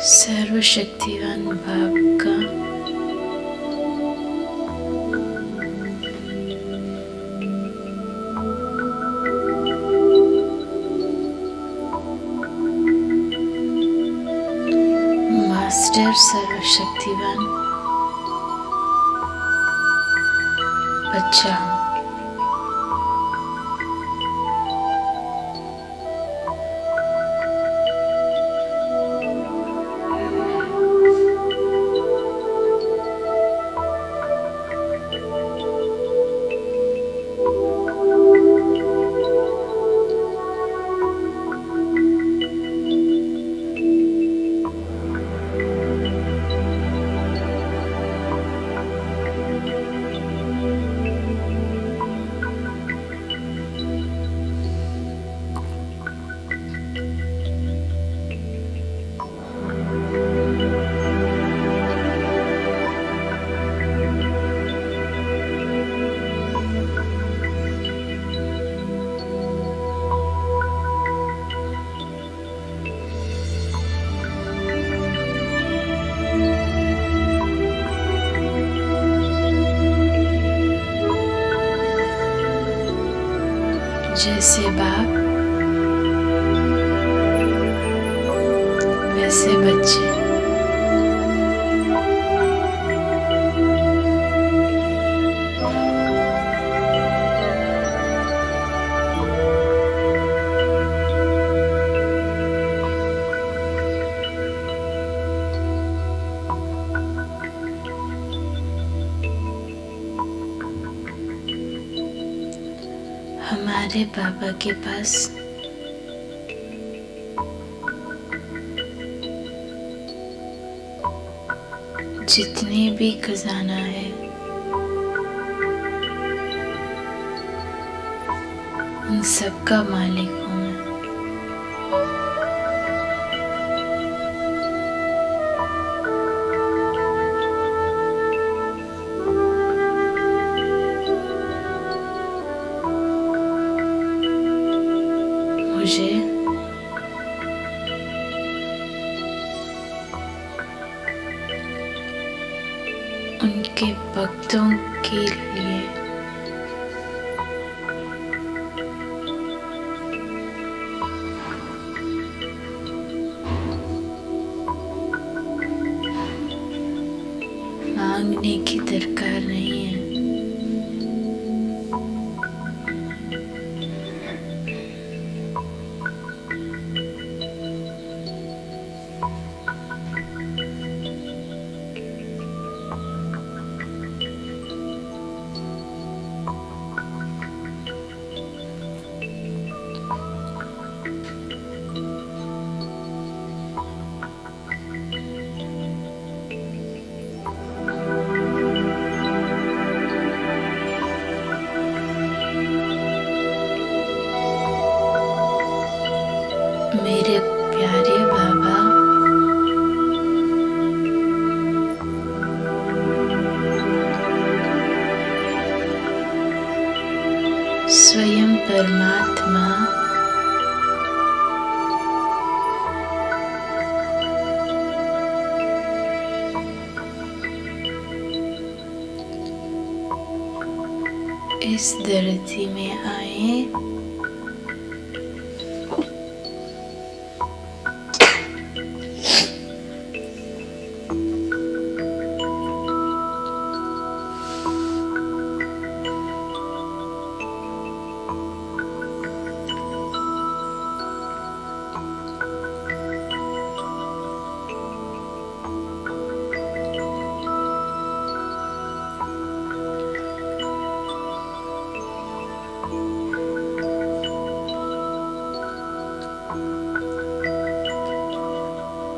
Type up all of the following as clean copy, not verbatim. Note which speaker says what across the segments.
Speaker 1: सर्वशक्तिवान बाप का मास्टर सर्वशक्तिवान बच्चा हूँ। जैसे बाप वैसे बच्चे। हमारे बाबा के पास जितने भी खजाना है उन सब का मालिक हूँ मैं। मुझे उनके भक्तों के लिए मांगने की दरकार नहीं है। मेरे प्यारे बाबा स्वयं परमात्मा इस धरती में आए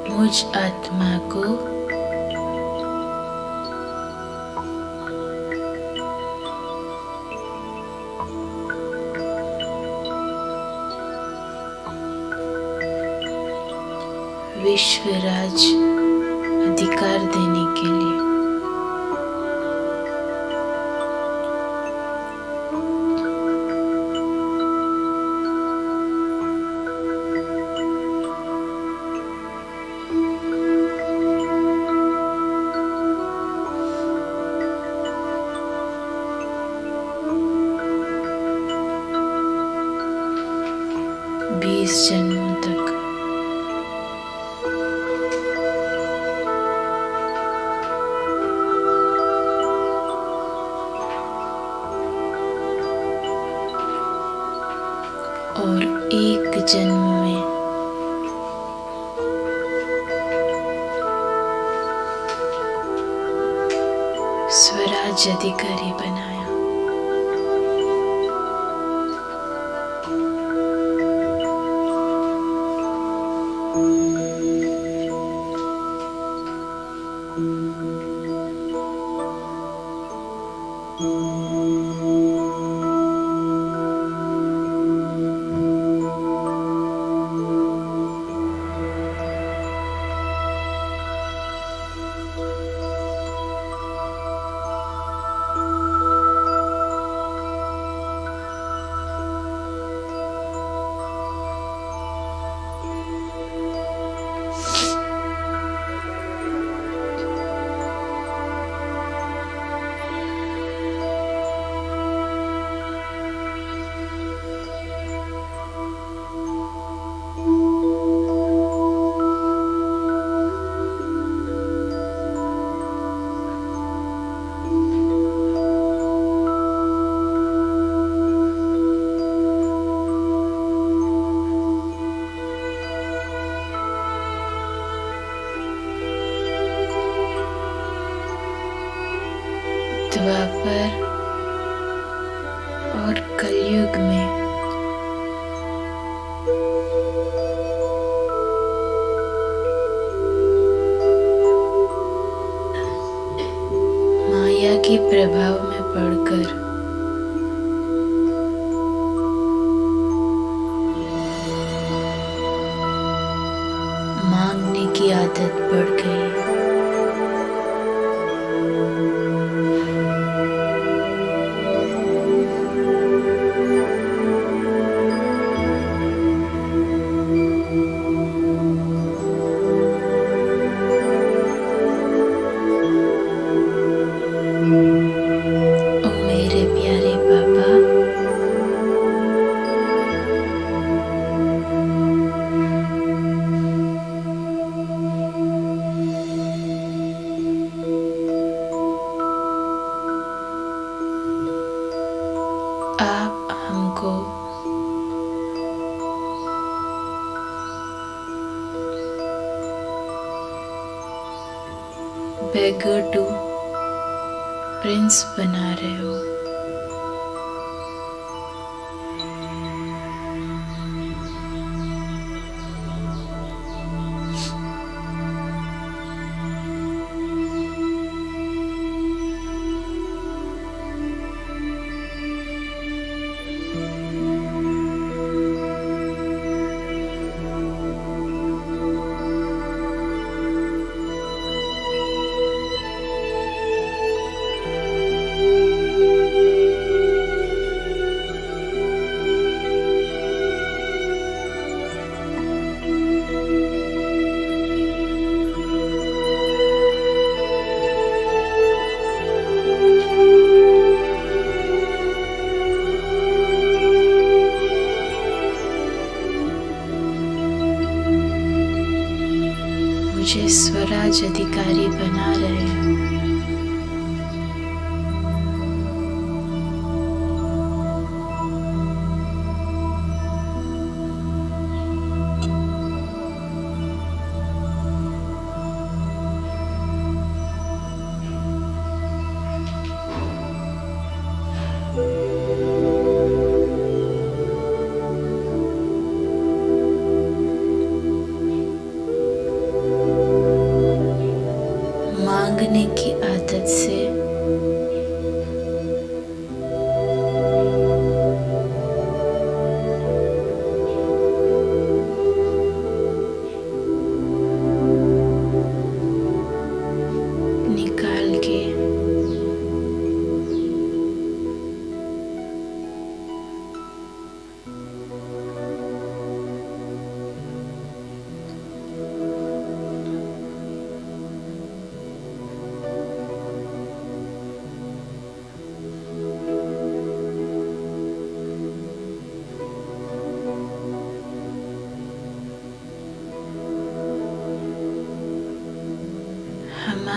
Speaker 1: मुझ आत्मा को विश्वराज अधिकार देने के लिए 20 जन्मों तक। और एक जन्म में स्वराज अधिकारी बनाया। द्वापर और कलयुग में माया के प्रभाव में पड़कर मांगने की आदत पड़ गई। आप हमको beggar to प्रिंस बना रहे हो। मुझे स्वराज अधिकारी बना रहे हो। मांगने की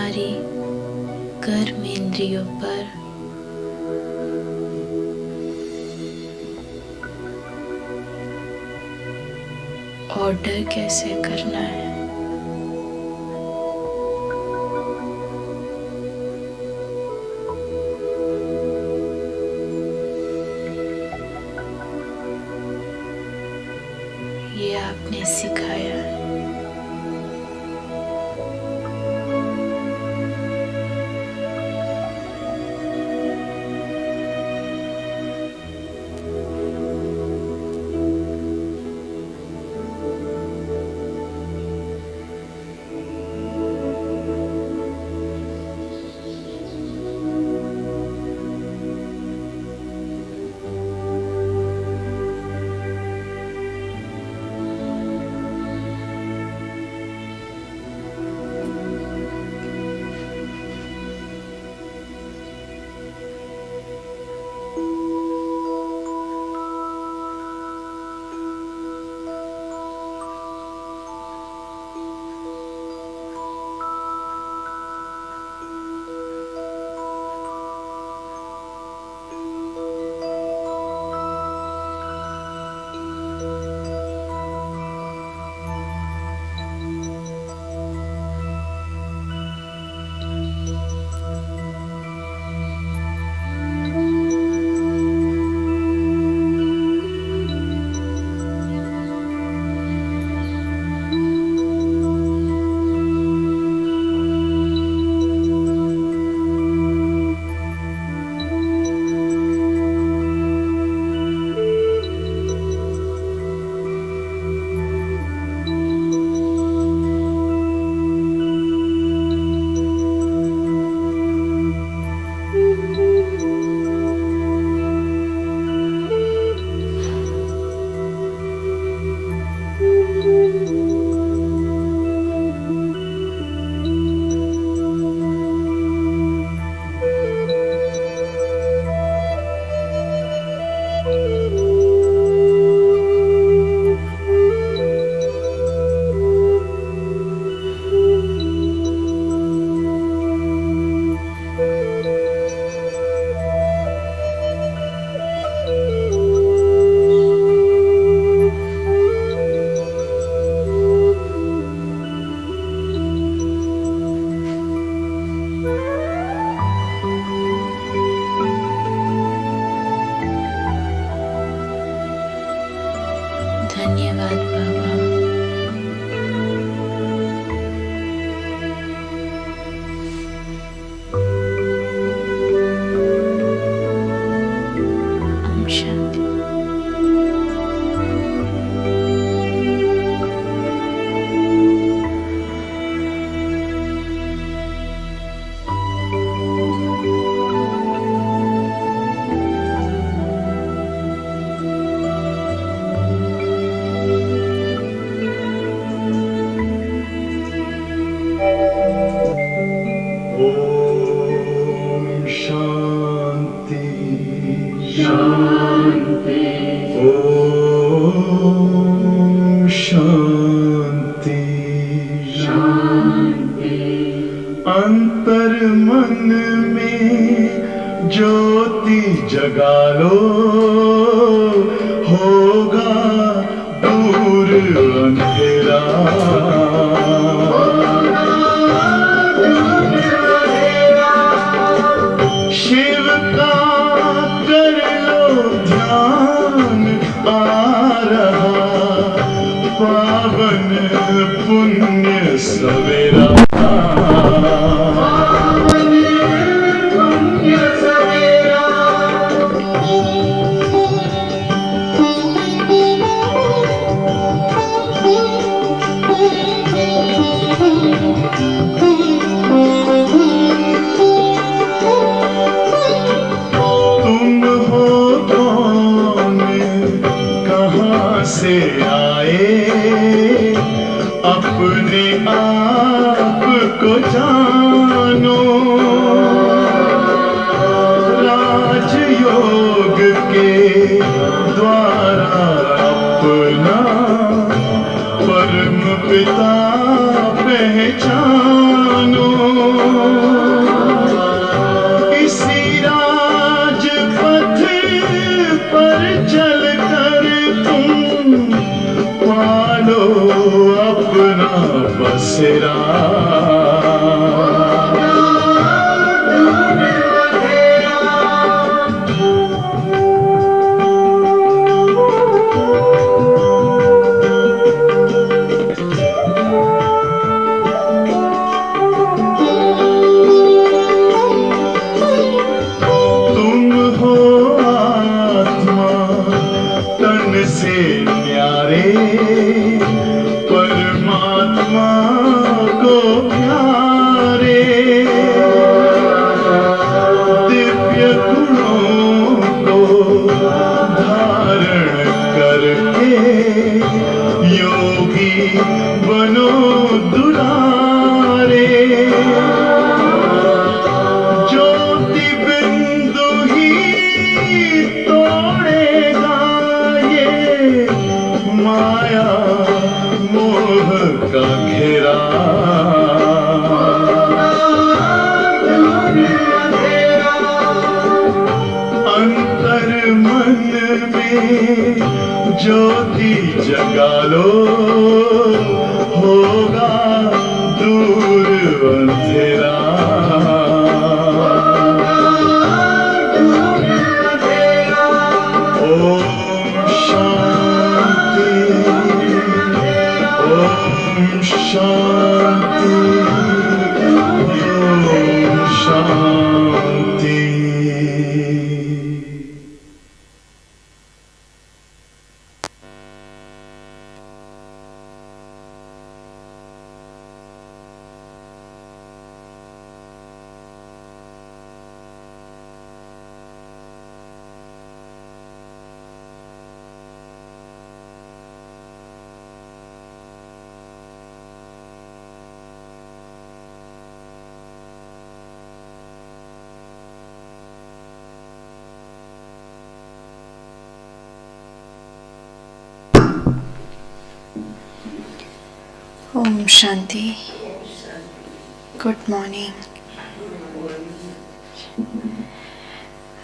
Speaker 1: हमारी कर्म इंद्रियों पर ऑर्डर कैसे करना है। ये आपने सिखाया है। धन्यवाद बाबा। ओम शांति।
Speaker 2: शांति। ओम शांति। शांति। अंतर मन में ज्योति जगा लो, होगा दूर अंधेरा। शिव का कर लो ध्यान, आ रहा पावन पुण्य सवेरा। से आए अपने आप को जानो, राजयोग के द्वारा अपना परम पिता पहचानो। न्यारे परमात्मा को प्यारे दिव्य गुणों को धारण करके योगी बनो दुलारे ज्योति बिंदु ही तोड़ेगा ये माया मोह का घेरा अंतर मन में ज्योति जगा लो होगा दूर अंधेरा ओम शांति ओम शांति ओम शांति।
Speaker 1: ओम शांति। Good morning.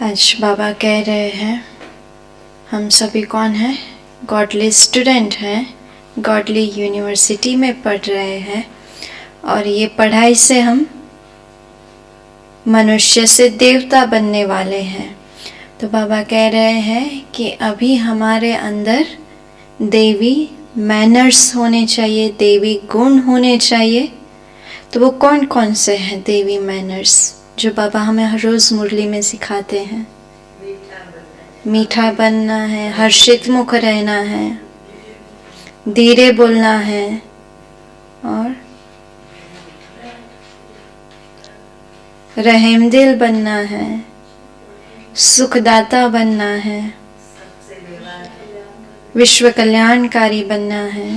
Speaker 1: आज बाबा कह रहे हैं हम सभी कौन हैं? गॉडली स्टूडेंट हैं, गॉडली यूनिवर्सिटी में पढ़ रहे हैं और ये पढ़ाई से हम मनुष्य से देवता बनने वाले हैं। तो बाबा कह रहे हैं कि अभी हमारे अंदर देवी मैनर्स होने चाहिए, देवी गुण होने चाहिए। तो वो कौन कौन से हैं देवी मैनर्स जो बाबा हमें हर रोज़ मुरली में सिखाते हैं? मीठा बनना है, हर्षित मुख रहना है, धीरे बोलना है और रहमदिल बनना है, सुखदाता बनना है, विश्व कल्याणकारी बनना है।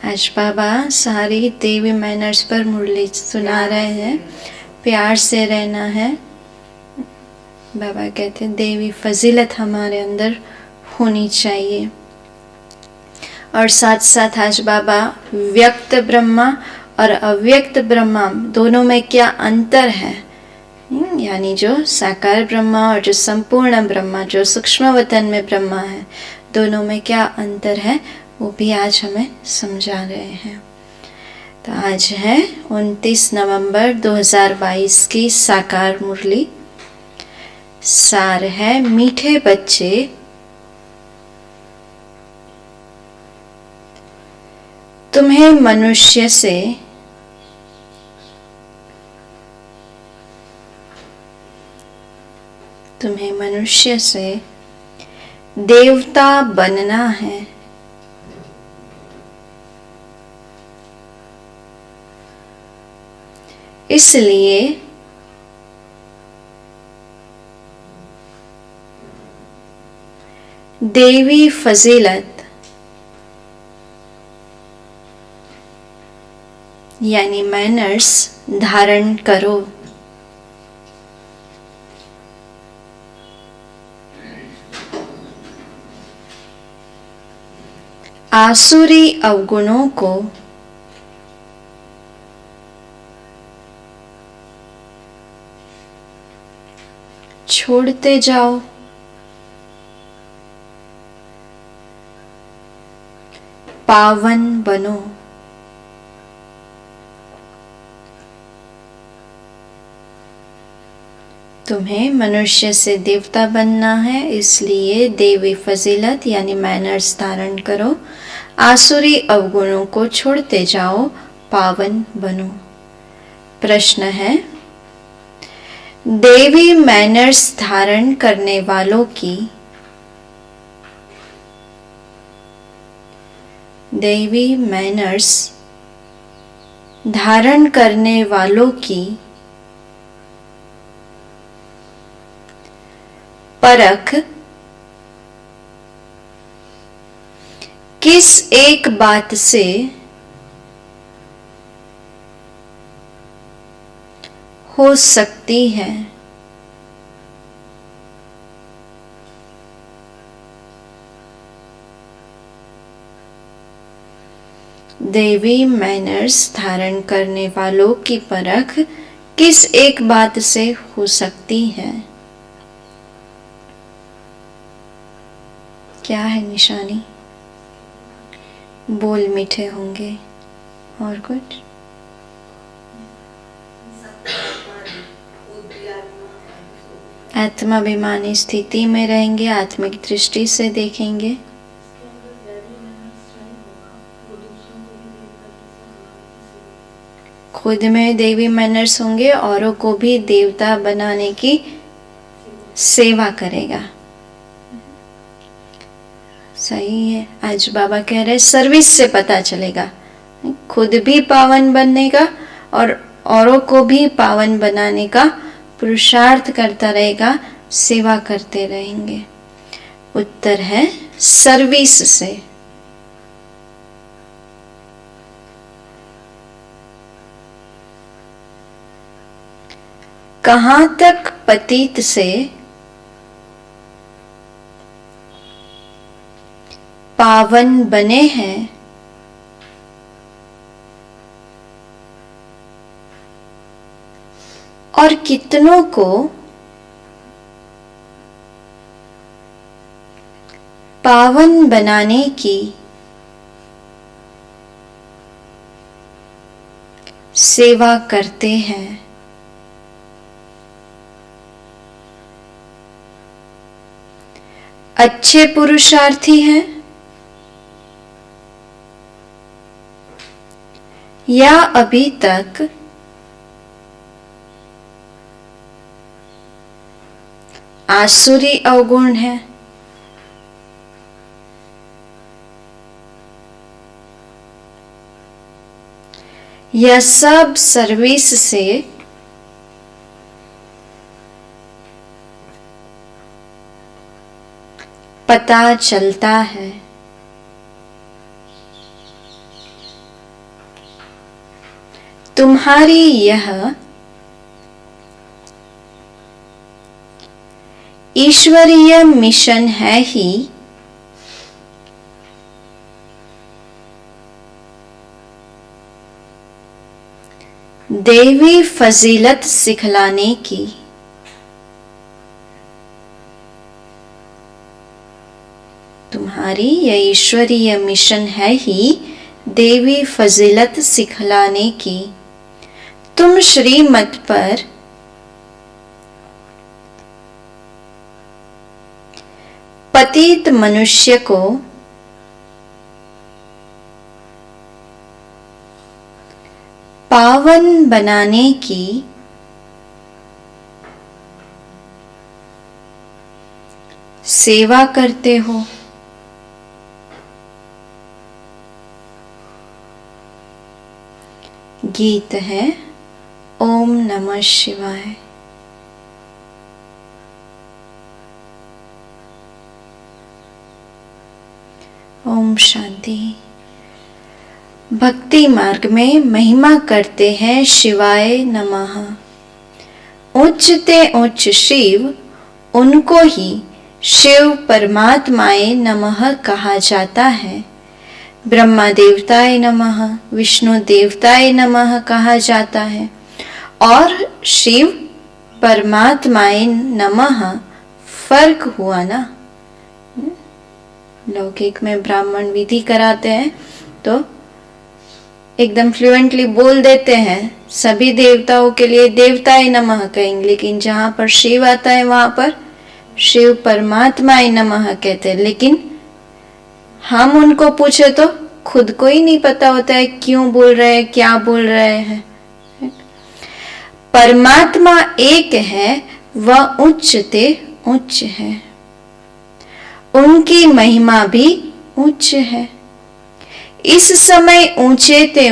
Speaker 1: आज बाबा सारी देवी मैनर्स पर मुरली सुना रहे हैं। प्यार से रहना है। बाबा कहते हैं देवी फजीलत हमारे अंदर होनी चाहिए। और साथ साथ आज बाबा व्यक्त ब्रह्मा और अव्यक्त ब्रह्मा दोनों में क्या अंतर है, यानी जो साकार ब्रह्मा और जो संपूर्ण ब्रह्मा, जो सूक्ष्म वतन में ब्रह्मा है, दोनों में क्या अंतर है वो भी आज हमें समझा रहे हैं। तो आज है 29 नवंबर 2022 की साकार मुरली। सार है मीठे बच्चे तुम्हें मनुष्य से देवता बनना है। इसलिए देवी फजीलत यानी मैनर्स धारण करो। आसुरी अवगुणों को छोड़ते जाओ। पावन बनो। तुम्हें मनुष्य से देवता बनना है, इसलिए देवी फजीलत यानी मैनर्स धारण करो। आसुरी अवगुणों को छोड़ते जाओ, पावन बनो। प्रश्न है, देवी मैनर्स धारण करने वालों की दैवी मैनर्स धारण करने वालों की परख किस एक बात से हो सकती है? दैवी मैनर्स धारण करने वालों की परख किस एक बात से हो सकती है? क्या है निशानी? बोल मीठे होंगे और कुछ? आत्माभिमानी स्थिति में रहेंगे, आत्मिक दृष्टि से देखेंगे। खुद में देवी मैनर्स होंगे, औरों को भी देवता बनाने की सेवा करेगा। सही है। आज बाबा कह रहे सर्विस से पता चलेगा, खुद भी पावन बनने का और औरों को भी पावन बनाने का पुरुषार्थ करता रहेगा, सेवा करते रहेंगे। उत्तर है सर्विस से। कहां तक पतित से पावन बने हैं, और कितनों को पावन बनाने की सेवा करते हैं। अच्छे पुरुषार्थी हैं या अभी तक आसुरी अवगुण है? यह सब सर्विस से पता चलता है। तुम्हारी यह ईश्वरीय मिशन है ही देवी फजीलत सिखलाने की। तुम्हारी यह ईश्वरीय मिशन है ही देवी फजीलत सिखलाने की। तुम श्रीमत पर पतित मनुष्य को पावन बनाने की सेवा करते हो। गीत है ओम नमः शिवाय। ओम शांति। भक्ति मार्ग में महिमा करते हैं शिवाय नमः। उच्चते उच्च शिव, उनको ही शिव परमात्माए नमः कहा जाता है। ब्रह्मा देवताए नमः, विष्णु देवताए नमः कहा जाता है, और शिव परमात्माए नमः फर्क हुआ ना। लौकिक में ब्राह्मण विधि कराते हैं तो एकदम फ्लुएंटली बोल देते हैं, सभी देवताओं के लिए देवताए नमः कहेंगे, लेकिन जहां पर शिव आता है वहां पर शिव परमात्माए नमः कहते हैं। लेकिन हम उनको पूछे तो खुद को ही नहीं पता होता है क्यों बोल रहे हैं, क्या बोल रहे हैं। परमात्मा एक है, वह उच्चते उच्च है, उनकी महिमा भी उच्च है। इस समय ऊंचे ते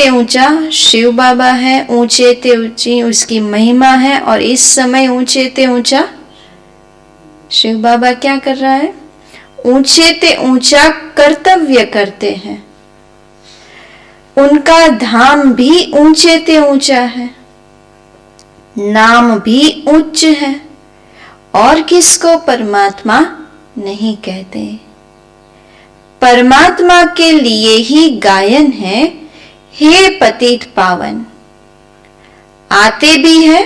Speaker 1: ऊंचा शिव बाबा है, ऊंचे ते ऊंची उसकी महिमा है, और इस समय ऊंचे ते ऊंचा शिव बाबा क्या कर रहा है? ऊंचे ते ऊंचा कर्तव्य करते हैं। उनका धाम भी ऊंचे ते ऊंचा है, नाम भी उच्च है, और किसको परमात्मा नहीं कहते। परमात्मा के लिए ही गायन है, हे पतित पावन। आते भी है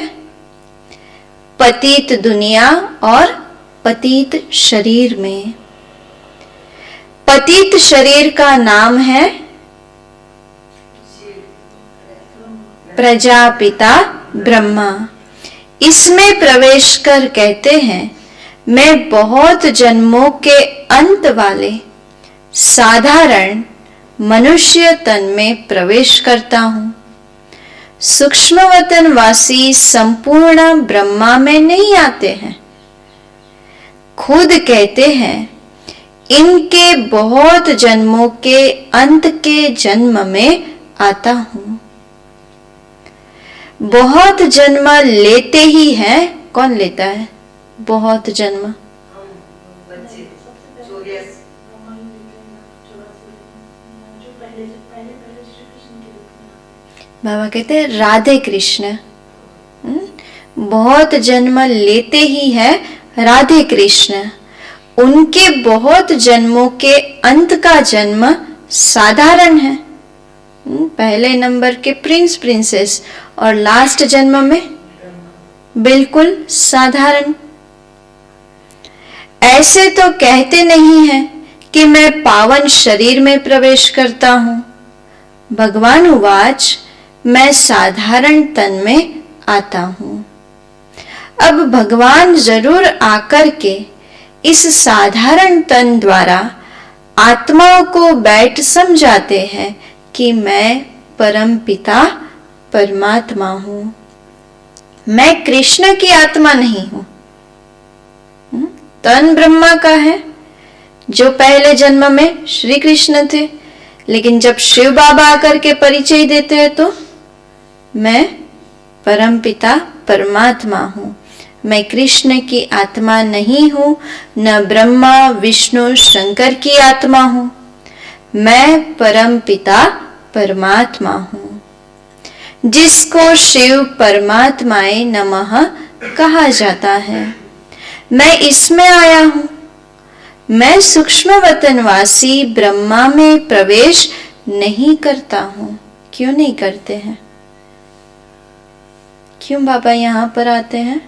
Speaker 1: पतित दुनिया और पतित शरीर में। पतित शरीर का नाम है प्रजापिता ब्रह्मा। इसमें प्रवेश कर कहते हैं, मैं बहुत जन्मों के अंत वाले साधारण मनुष्य तन में प्रवेश करता हूं। सूक्ष्मवतन वासी संपूर्ण ब्रह्मा में नहीं आते हैं। खुद कहते हैं, इनके बहुत जन्मों के अंत के जन्म में आता हूं। बहुत जन्म लेते ही है। कौन लेता है बहुत जन्म? बाबा कहते हैं राधे कृष्ण बहुत जन्म लेते ही है राधे कृष्ण। उनके बहुत जन्मों के अंत का जन्म साधारण है, पहले नंबर के प्रिंस प्रिंसेस, और लास्ट जन्म में बिल्कुल साधारण। ऐसे तो कहते नहीं है कि मैं पावन शरीर में प्रवेश करता हूं। भगवान उवाच, मैं साधारण तन में आता हूं। अब भगवान जरूर आकर के इस साधारण तन द्वारा आत्माओं को बैठ समझाते हैं कि मैं परम पिता परमात्मा हूं। मैं कृष्ण की आत्मा नहीं हूं। तन ब्रह्मा का है, जो पहले जन्म में श्री कृष्ण थे, लेकिन जब शिव बाबा आकर के परिचय देते हैं तो मैं परम पिता परमात्मा हूं। मैं कृष्ण की आत्मा नहीं हूं, न ब्रह्मा विष्णु शंकर की आत्मा हूं। मैं परम पिता परमात्मा हूं, जिसको शिव परमात्माए नमः कहा जाता है। मैं इसमें आया हूं। मैं सूक्ष्म वतनवासी ब्रह्मा में प्रवेश नहीं करता हूं। क्यों नहीं करते हैं? क्यों बाबा यहाँ पर आते हैं?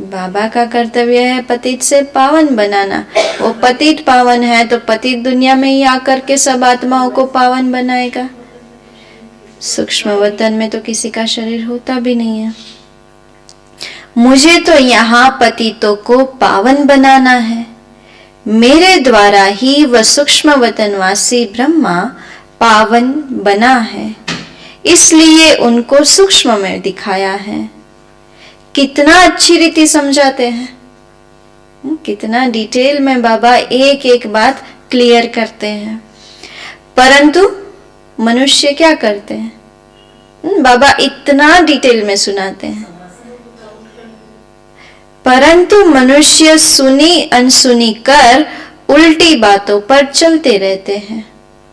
Speaker 1: बाबा का कर्तव्य है पतित से पावन बनाना। वो पतित पावन है तो पतित दुनिया में ही आकर के सब आत्माओं को पावन बनाएगा। सूक्ष्म वतन में तो किसी का शरीर होता भी नहीं है। मुझे तो यहाँ पतितों को पावन बनाना है। मेरे द्वारा ही वह सूक्ष्म वतनवासी ब्रह्मा पावन बना है, इसलिए उनको सूक्ष्म में दिखाया है। कितना अच्छी रीति समझाते हैं, कितना डिटेल में बाबा एक एक बात क्लियर करते हैं। परंतु मनुष्य क्या करते हैं? बाबा इतना डिटेल में सुनाते हैं, परंतु मनुष्य सुनी अनसुनी कर उल्टी बातों पर चलते रहते हैं।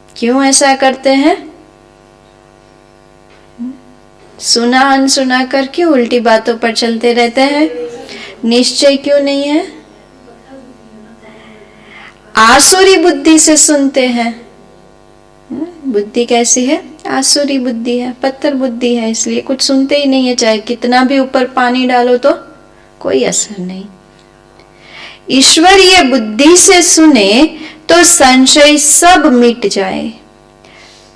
Speaker 1: क्यों ऐसा करते हैं? सुना अनसुना कर क्यों उल्टी बातों पर चलते रहते हैं? निश्चय क्यों नहीं है? आसुरी बुद्धि से सुनते हैं। बुद्धि कैसी है? आसुरी बुद्धि है, पत्थर बुद्धि है, इसलिए कुछ सुनते ही नहीं है। चाहे कितना भी ऊपर पानी डालो तो कोई असर नहीं। ईश्वरीय बुद्धि से सुने तो संशय सब मिट जाए।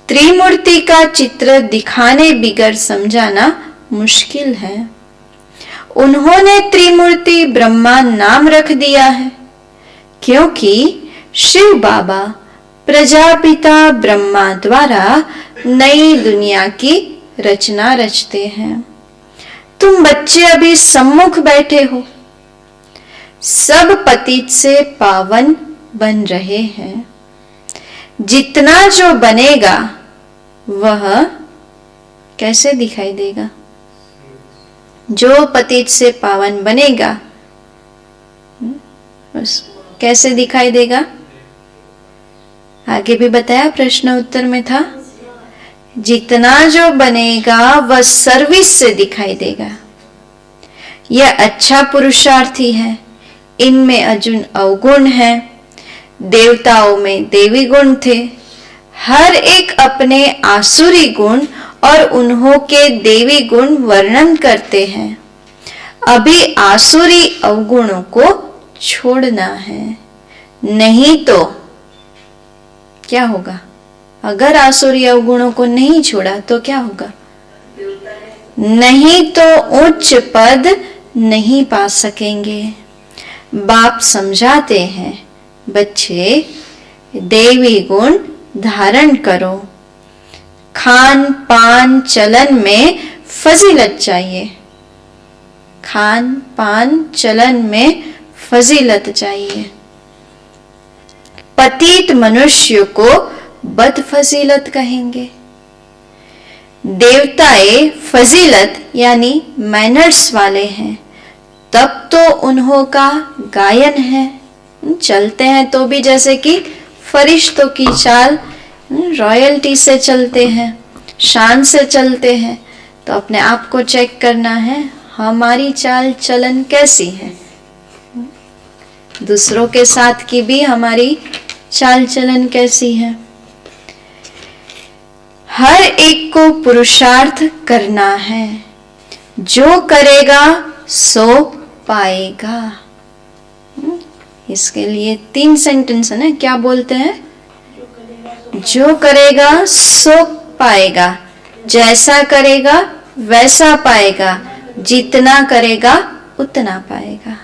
Speaker 1: त्रिमूर्ति का चित्र दिखाने बिगर समझाना मुश्किल है। उन्होंने त्रिमूर्ति ब्रह्मा नाम रख दिया है, क्योंकि शिव बाबा प्रजापिता ब्रह्मा द्वारा नई दुनिया की रचना रचते हैं। तुम बच्चे अभी सम्मुख बैठे हो, सब पतित से पावन बन रहे हैं। जितना जो बनेगा वह कैसे दिखाई देगा? जो पतित से पावन बनेगा कैसे दिखाई देगा? आगे भी बताया, प्रश्न उत्तर में था, जितना जो बनेगा वह सर्विस से दिखाई देगा। यह अच्छा पुरुषार्थी है। इनमें अर्जुन अवगुण है, देवताओं में देवी गुण थे। हर एक अपने आसुरी गुण और उन्हों के देवी गुण वर्णन करते हैं। अभी आसुरी अवगुणों को छोड़ना है, नहीं तो क्या होगा? अगर आसुरी अवगुणों को नहीं छोड़ा तो क्या होगा? नहीं तो उच्च पद नहीं पा सकेंगे। बाप समझाते हैं, बच्चे देवी गुण धारण करो। खान पान चलन में फजीलत चाहिए। खान पान चलन में फजीलत चाहिए। पतित मनुष्य को बदफजीलत कहेंगे। देवताएं फजीलत यानी मैनर्स वाले हैं, तब तो उन्हों का गायन है। चलते हैं तो भी जैसे कि फरिश्तों की चाल, रॉयल्टी से चलते हैं, शान से चलते हैं। तो अपने आप को चेक करना है, हमारी चाल चलन कैसी है। दूसरों के साथ की भी हमारी चाल चलन कैसी है। हर एक को पुरुषार्थ करना है। जो करेगा सो पाएगा। इसके लिए 3 सेंटेंस है ना, क्या बोलते हैं? जो करेगा सो पाएगा, जैसा करेगा वैसा पाएगा, जितना करेगा उतना पाएगा।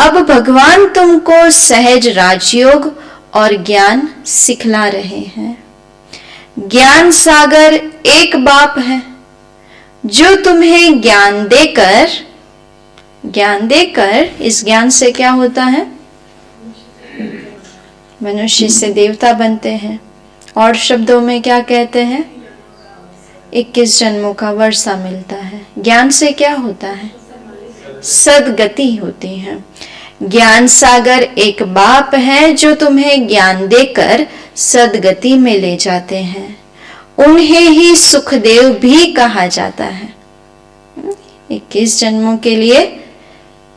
Speaker 1: अब भगवान तुमको सहज राजयोग और ज्ञान सिखला रहे हैं। ज्ञान सागर एक बाप है जो तुम्हें ज्ञान देकर इस ज्ञान से क्या होता है? मनुष्य से देवता बनते हैं। और शब्दों में क्या कहते हैं? 21 जन्मों का वर्षा मिलता है। ज्ञान से क्या होता है? सदगति होती है। ज्ञान सागर एक बाप है जो तुम्हें ज्ञान देकर सदगति में ले जाते हैं। उन्हें ही सुखदेव भी कहा जाता है। 21 जन्मों के लिए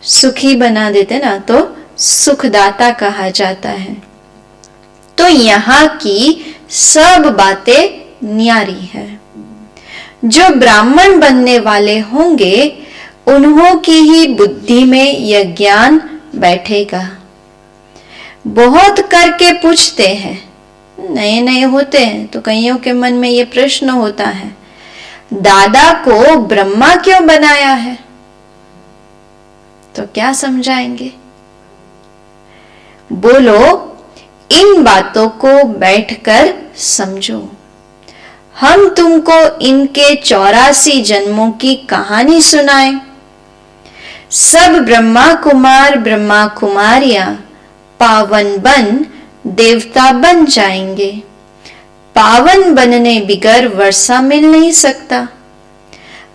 Speaker 1: सुखी बना देते ना, तो सुखदाता कहा जाता है। तो यहाँ की सब बातें न्यारी है। जो ब्राह्मण बनने वाले होंगे उन्हों की ही बुद्धि में यह ज्ञान बैठेगा। बहुत करके पूछते हैं, नए नए होते हैं तो कईयों के मन में ये प्रश्न होता है, दादा को ब्रह्मा क्यों बनाया है? तो क्या समझाएंगे? बोलो, इन बातों को बैठकर समझो। हम तुमको इनके 84 जन्मों की कहानी सुनाएं। सब ब्रह्मा कुमार ब्रह्मा कुमारियां पावन बन देवता बन जाएंगे। पावन बनने बिगर वर्षा मिल नहीं सकता।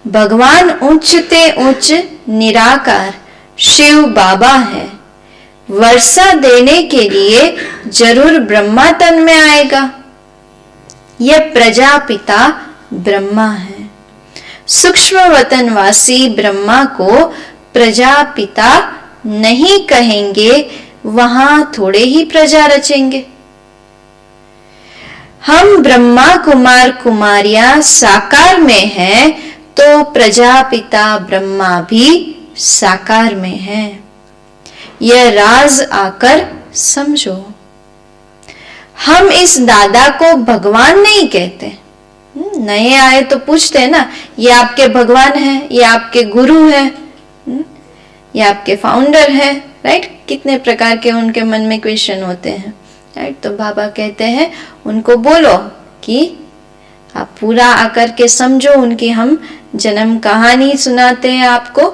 Speaker 1: भगवान उच्चते उच्च निराकार शिव बाबा है। वर्षा देने के लिए जरूर ब्रह्मा तन में आएगा। यह प्रजापिता ब्रह्मा है। सूक्ष्म वतनवासी ब्रह्मा को प्रजापिता नहीं कहेंगे, वहां थोड़े ही प्रजा रचेंगे। हम ब्रह्मा कुमार कुमारियां साकार में हैं, तो प्रजापिता ब्रह्मा भी साकार में है। यह राज आकर समझो। हम इस दादा को भगवान नहीं कहते। नए आए तो पूछते हैं ना, ये आपके भगवान है, ये आपके गुरु है, ये आपके फाउंडर है, राइट? कितने प्रकार के उनके मन में क्वेश्चन होते हैं, राइट? तो बाबा कहते हैं उनको बोलो कि आप पूरा आकर के समझो। उनकी हम जन्म कहानी सुनाते हैं आपको।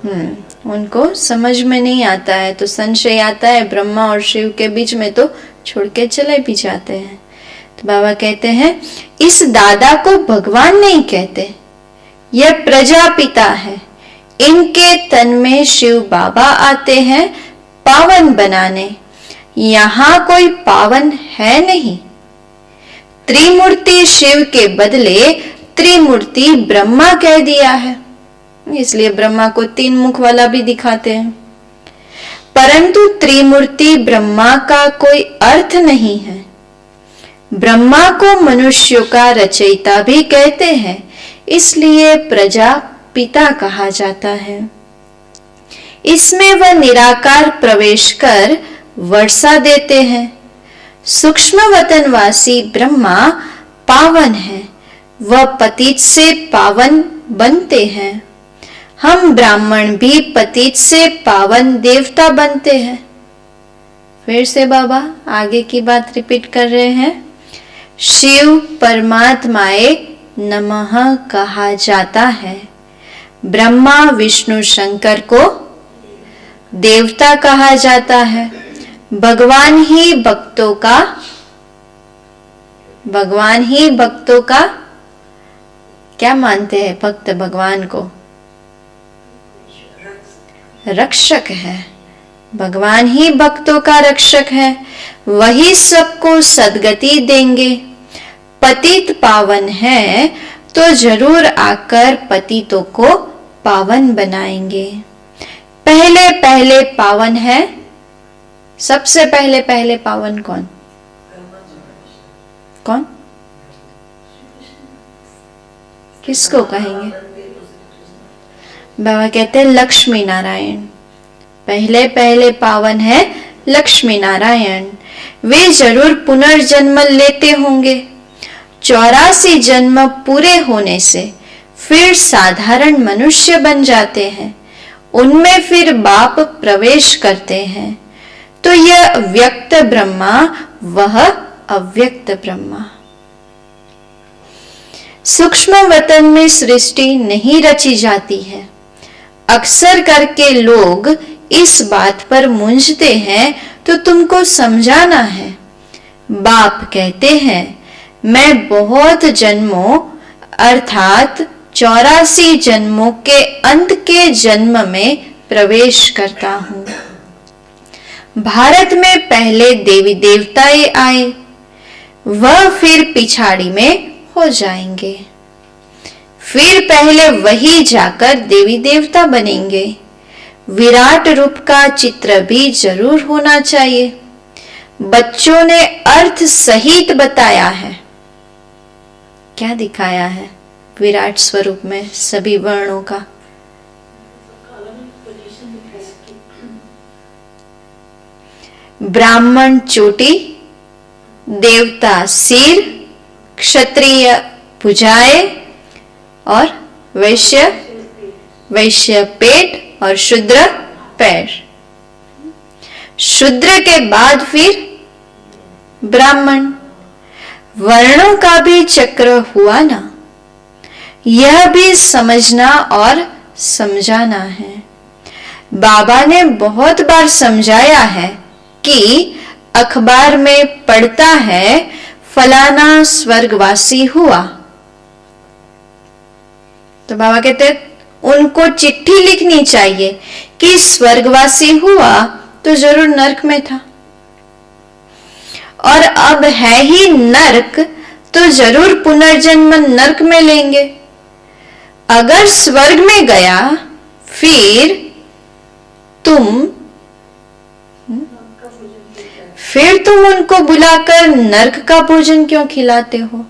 Speaker 1: उनको समझ में नहीं आता है, तो संशय आता है ब्रह्मा और शिव के बीच में, तो छोड़ के चले भी जाते हैं। तो बाबा कहते हैं इस दादा को भगवान नहीं कहते, यह प्रजापिता है। इनके तन में शिव बाबा आते हैं पावन बनाने, यहाँ कोई पावन है नहीं। त्रिमूर्ति शिव के बदले त्रिमूर्ति ब्रह्मा कह दिया है, इसलिए ब्रह्मा को 3 मुख वाला भी दिखाते हैं। परंतु त्रिमूर्ति ब्रह्मा का कोई अर्थ नहीं है। ब्रह्मा को मनुष्यों का रचयिता भी कहते हैं, इसलिए प्रजापिता कहा जाता है। इसमें वह निराकार प्रवेश कर वर्षा देते हैं। सूक्ष्म वतनवासी ब्रह्मा पावन है, वह पतित से पावन बनते हैं। हम ब्राह्मण भी पतित से पावन देवता बनते हैं। फिर से बाबा आगे की बात रिपीट कर रहे हैं। शिव परमात्माए नमः कहा जाता है। ब्रह्मा विष्णु शंकर को देवता कहा जाता है। भगवान ही भक्तों का क्या मानते हैं? भक्त भगवान को रक्षक है। भगवान ही भक्तों का रक्षक है, वही सबको सद्गति देंगे। पतित पावन है तो जरूर आकर पतितों को पावन बनाएंगे। पहले पहले पावन है, सबसे पहले पहले पावन कौन? किसको कहेंगे? बाबा कहते हैं लक्ष्मी नारायण। पहले पहले पावन है लक्ष्मी नारायण। वे जरूर पुनर्जन्म लेते होंगे। 84 जन्म पूरे होने से फिर साधारण मनुष्य बन जाते हैं। उनमें फिर बाप प्रवेश करते हैं। तो यह व्यक्त ब्रह्मा, वह अव्यक्त ब्रह्मा। सूक्ष्म वतन में सृष्टि नहीं रची जाती है। अक्सर करके लोग इस बात पर मूंझते हैं, तो तुमको समझाना है। बाप कहते हैं मैं बहुत जन्मों अर्थात 84 जन्मों के अंत के जन्म में प्रवेश करता हूं। भारत में पहले देवी देवताएं आए, वह फिर पिछाड़ी में हो जाएंगे। फिर पहले वही जाकर देवी देवता बनेंगे। विराट रूप का चित्र भी जरूर होना चाहिए। बच्चों ने अर्थ सहित बताया है। क्या दिखाया है? विराट स्वरूप में सभी वर्णों का। ब्राह्मण चोटी, देवता सिर, क्षत्रिय भुजाएं और वैश्य पेट और शूद्र पैर। शूद्र के बाद फिर ब्राह्मण। वर्णों का भी चक्र हुआ ना, यह भी समझना और समझाना है। बाबा ने बहुत बार समझाया है कि अखबार में पढ़ता है फलाना स्वर्गवासी हुआ, तो बाबा कहते उनको चिट्ठी लिखनी चाहिए कि स्वर्गवासी हुआ तो जरूर नरक में था, और अब है ही नरक तो जरूर पुनर्जन्म नरक में लेंगे। अगर स्वर्ग में गया फिर तुम उनको बुलाकर नरक का भोजन क्यों खिलाते हो?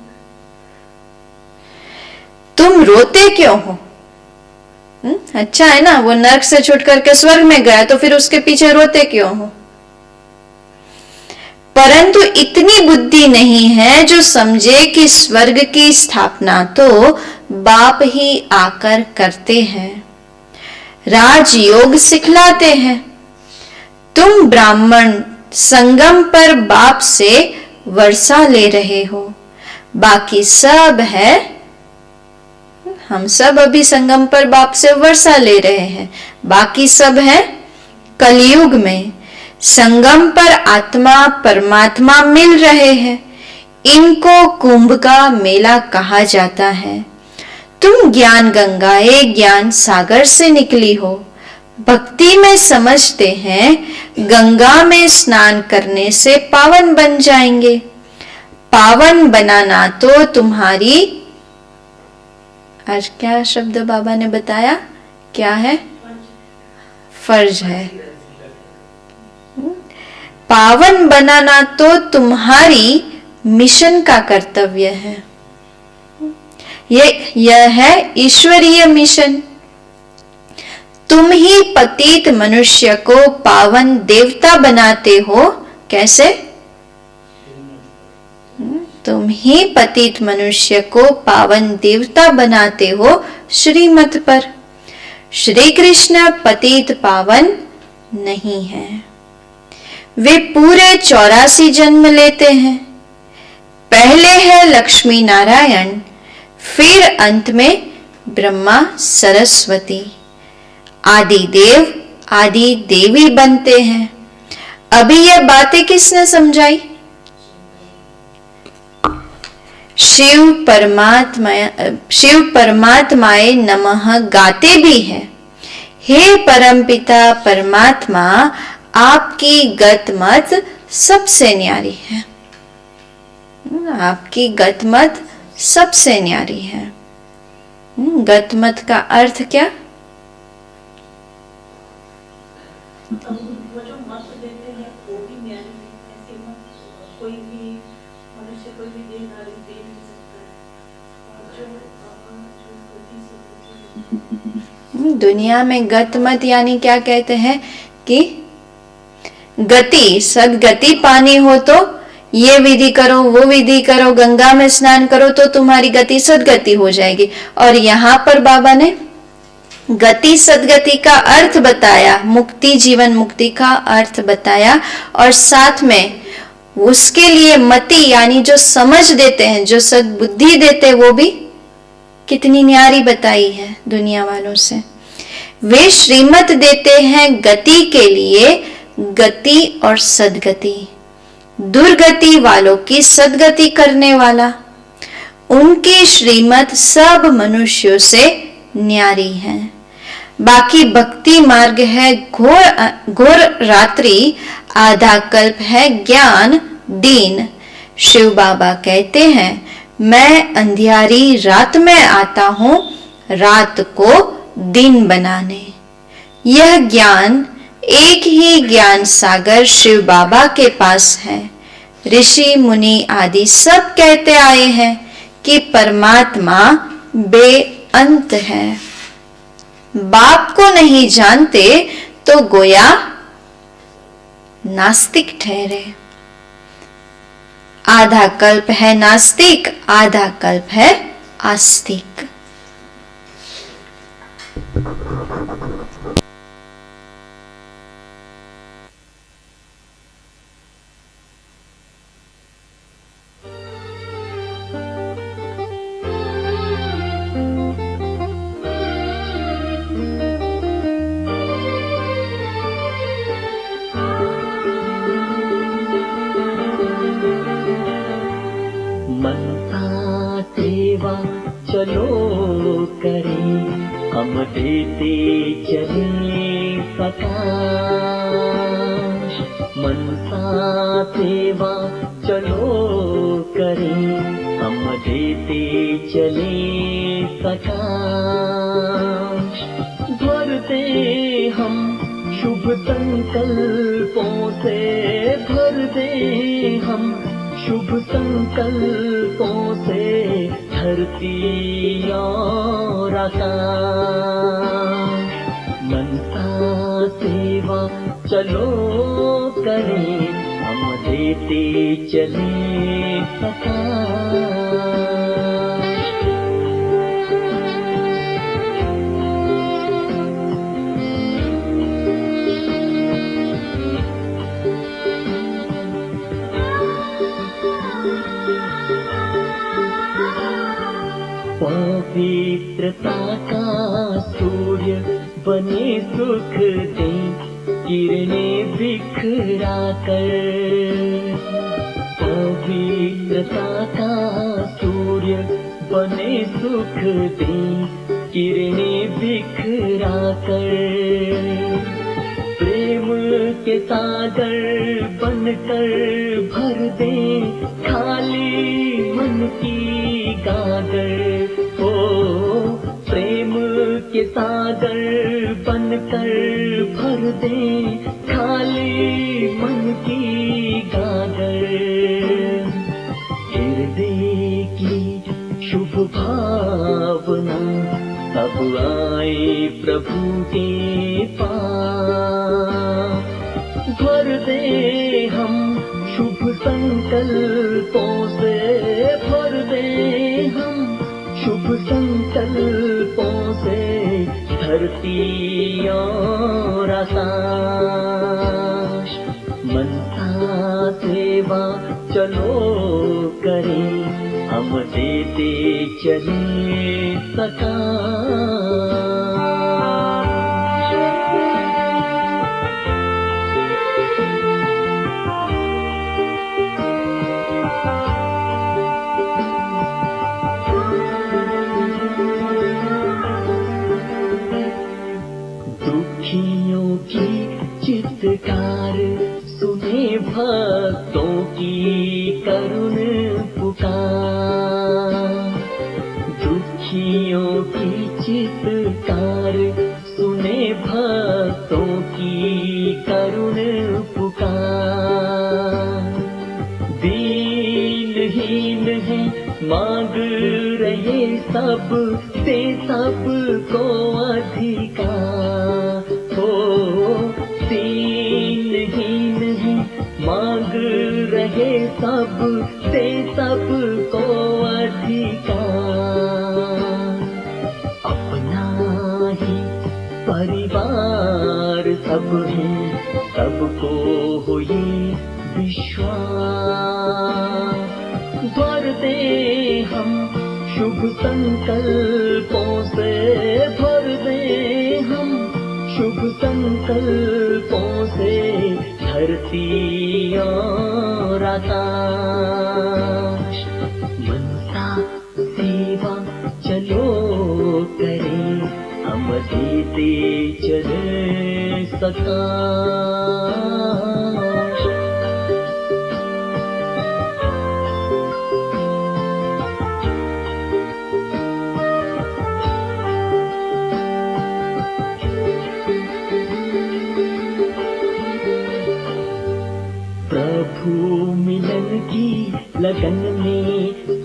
Speaker 1: तुम रोते क्यों हो? अच्छा है ना, वो नरक से छूट करके स्वर्ग में गया, तो फिर उसके पीछे रोते क्यों हो? परंतु इतनी बुद्धि नहीं है जो समझे कि स्वर्ग की स्थापना तो बाप ही आकर करते हैं, राजयोग सिखलाते हैं। तुम ब्राह्मण संगम पर बाप से वर्षा ले रहे हो, बाकी सब है हम सब अभी संगम पर बाप से वर्षा ले रहे हैं, बाकी सब है कलयुग में। संगम पर आत्मा परमात्मा मिल रहे हैं, इनको कुंभ का मेला कहा जाता है। तुम ज्ञान गंगाए ज्ञान सागर से निकली हो। भक्ति में समझते हैं गंगा में स्नान करने से पावन बन जाएंगे। पावन बनाना तो तुम्हारी, आज क्या शब्द बाबा ने बताया, क्या है, फर्ज है। पावन बनाना तो तुम्हारी मिशन का कर्तव्य है। यह है ईश्वरीय मिशन। तुम ही पतित मनुष्य को पावन देवता बनाते हो। कैसे? तुम ही पतित मनुष्य को पावन देवता बनाते हो श्रीमत पर। श्री कृष्ण पतित पावन नहीं है, वे पूरे 84 जन्म लेते हैं। पहले है लक्ष्मी नारायण, फिर अंत में ब्रह्मा सरस्वती, आदि देव आदि देवी बनते हैं। अभी यह बातें किसने समझाई? शिव परमात्माए नमः गाते भी है। हे परमपिता परमात्मा, आपकी गतमत सबसे न्यारी है। आपकी गतमत सबसे न्यारी है। गतमत का अर्थ क्या?
Speaker 3: वो जो मत देते हैं वो भी न्यारी है। ऐसे मत कोई भी मनुष्य कोई भी देहधारी दे नहीं सकता है। जो
Speaker 1: दुनिया में गतमत यानी क्या कहते हैं कि गति, सदगति पानी हो तो ये विधि करो, वो विधि करो, गंगा में स्नान करो तो तुम्हारी गति सदगति हो जाएगी। और यहाँ पर बाबा ने गति सदगति का अर्थ बताया, मुक्ति, जीवन मुक्ति का अर्थ बताया, और साथ में उसके लिए मति यानी जो समझ देते हैं, जो सद्बुद्धि देते हैं, वो भी कितनी न्यारी बताई है दुनिया वालों से। वे श्रीमत देते हैं गति के लिए, गति और सदगति, दुर्गति वालों की सदगति करने वाला। उनकी श्रीमत सब मनुष्यों से न्यारी है। बाकी भक्ति मार्ग है घोर रात्रि, आधा कल्प है ज्ञान दीन। शिव बाबा कहते हैं, मैं अंधियारी रात में आता हूं रात को दिन बनाने। यह ज्ञान एक ही ज्ञान सागर शिव बाबा के पास है। ऋषि मुनि आदि सब कहते आए हैं कि परमात्मा बेअंत है। बाप को नहीं जानते तो गोया नास्तिक ठहरे। आधा कल्प है नास्तिक, आधा कल्प है आस्तिक।
Speaker 4: चलो करें हम देते चले प्रकाश। मनसा सेवा चलो करें हम देते चले प्रकाश। भरते हम शुभ संकल्पों से, भर दे हम शुभ संकल्पों से धरती और आकाश। मनसा सेवा चलो करें हम देते चले प्रकाश। पवित्रता का सूर्य बने सुख दे किरणें बिखरा कर। पवित्रता का सूर्य बने सुख दे किरणें बिखरा कर। प्रेम के सागर बनकर भर दे खाली मन की गागर। हो प्रेम के सागर बनकर भर दे खाली मन की गागर। हृदय की शुभ भावना तब आए प्रभु के पास। भर दे हम शुभ संकल्पों से, भर दे हम शुभ संकल्पों से धरती और आकाश। मनसा सेवा चलो करें, हम देते चले सकाश। दुखियों की चित्कार सुने भक्तों की करुण पुकार। दुखियों की चित्कार सुने भक्तों की करुण पुकार। दीनहीन है मांग रहे सब से सबको अधिकार। हो दीनहीन है मांग रहे सब से सबको अधिकार। अपना ही परिवार सब है, सबको हो ये विश्वास। भर दे हम शुभ संकल्पों से, भर दे हम शुभ संकल्पों से धरती और आकाश। मनसा सेवा चलो करें, हम देते चले सकाश। प्रभु मिलन की लगन में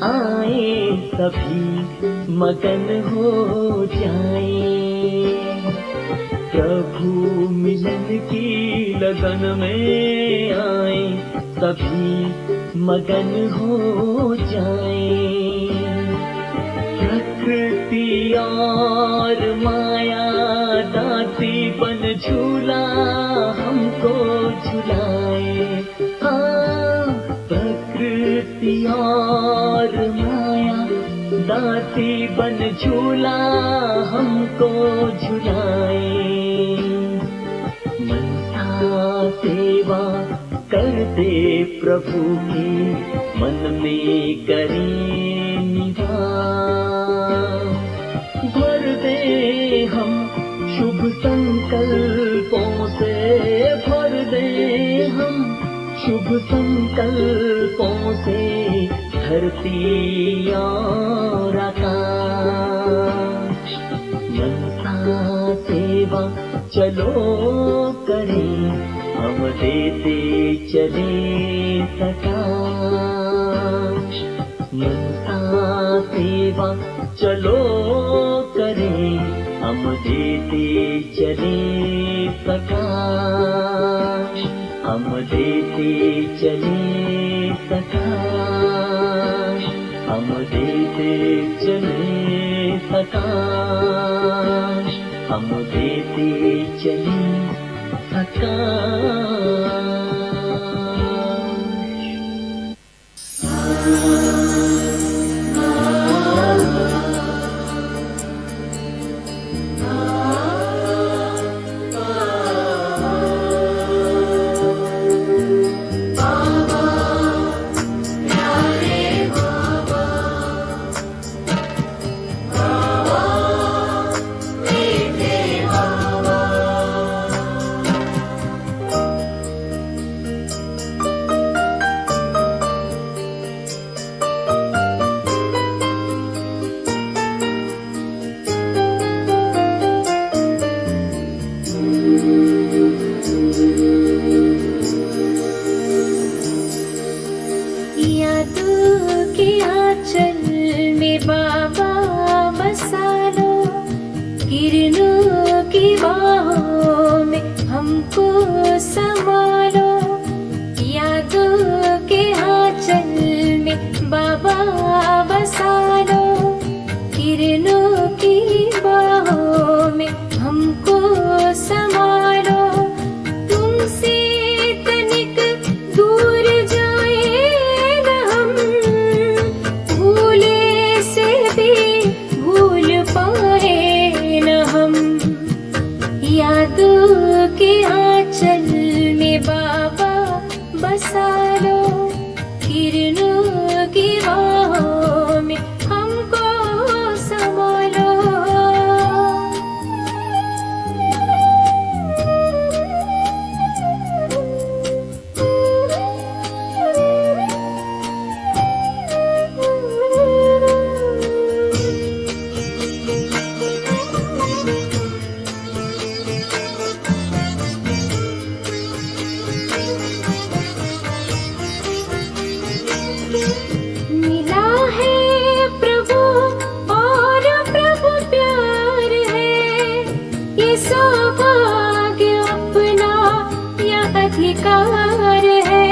Speaker 4: आए सभी मगन हो जाए। प्रभु मिलन की लगन में आए सभी मगन हो जाए। प्रकृति और माया दासी बन झूला हमको झुलाए। प्रकृति और माया दासी बन झूला हमको झुलाए। मनसा सेवा करते प्रभु की मन में करें निवास। भर दे हम शुभ संकल्पों से, भर दे हम शुभ संकल्पों से धरती और आकाश। मनसा सेवा चलो करें, हम देते चले सकाश। मनसा सेवा चलो करें, हम देते चले सकाश। हम देते चले सकाश। हम देते चले सकाश। हम देते चले सकाश।
Speaker 5: बाबा बसा लो, किरणों की बाहों में हमको संभालो, यादों के आंचल में बाबा बसा लो, किरणों की बाहों में हमको संभालो, तुमसे तनिक दूर जाए न हम, भूले से भी भूल पाए न हम, यादों के आंचल में बाबा बसा लो, किरणों की बाहों में हमको संभालो। मिला है प्रभु और प्रभु प्यार है, ये सौभाग्य अपना या अधिकार है।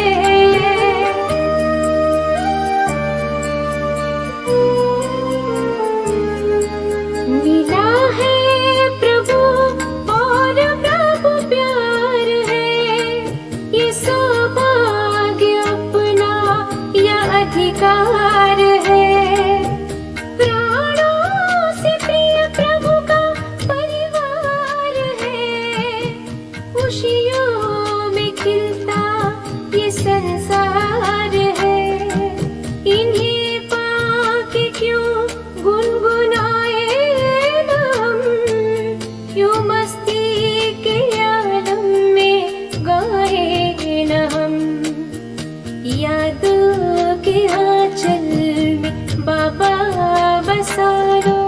Speaker 5: मिला है प्रभु और प्रभु प्यार है, ये सौभाग्य अपना या अधिकार है। प्राणों से प्रिय प्रभु का परिवार है, खुशियों में खिलता ये संसार है। इन्हीं पाके क्यों गुनगुनाए न हम, क्यों मस्ती के आलम में गाए न हम, यादों के आंचल में बाबा बसा लो,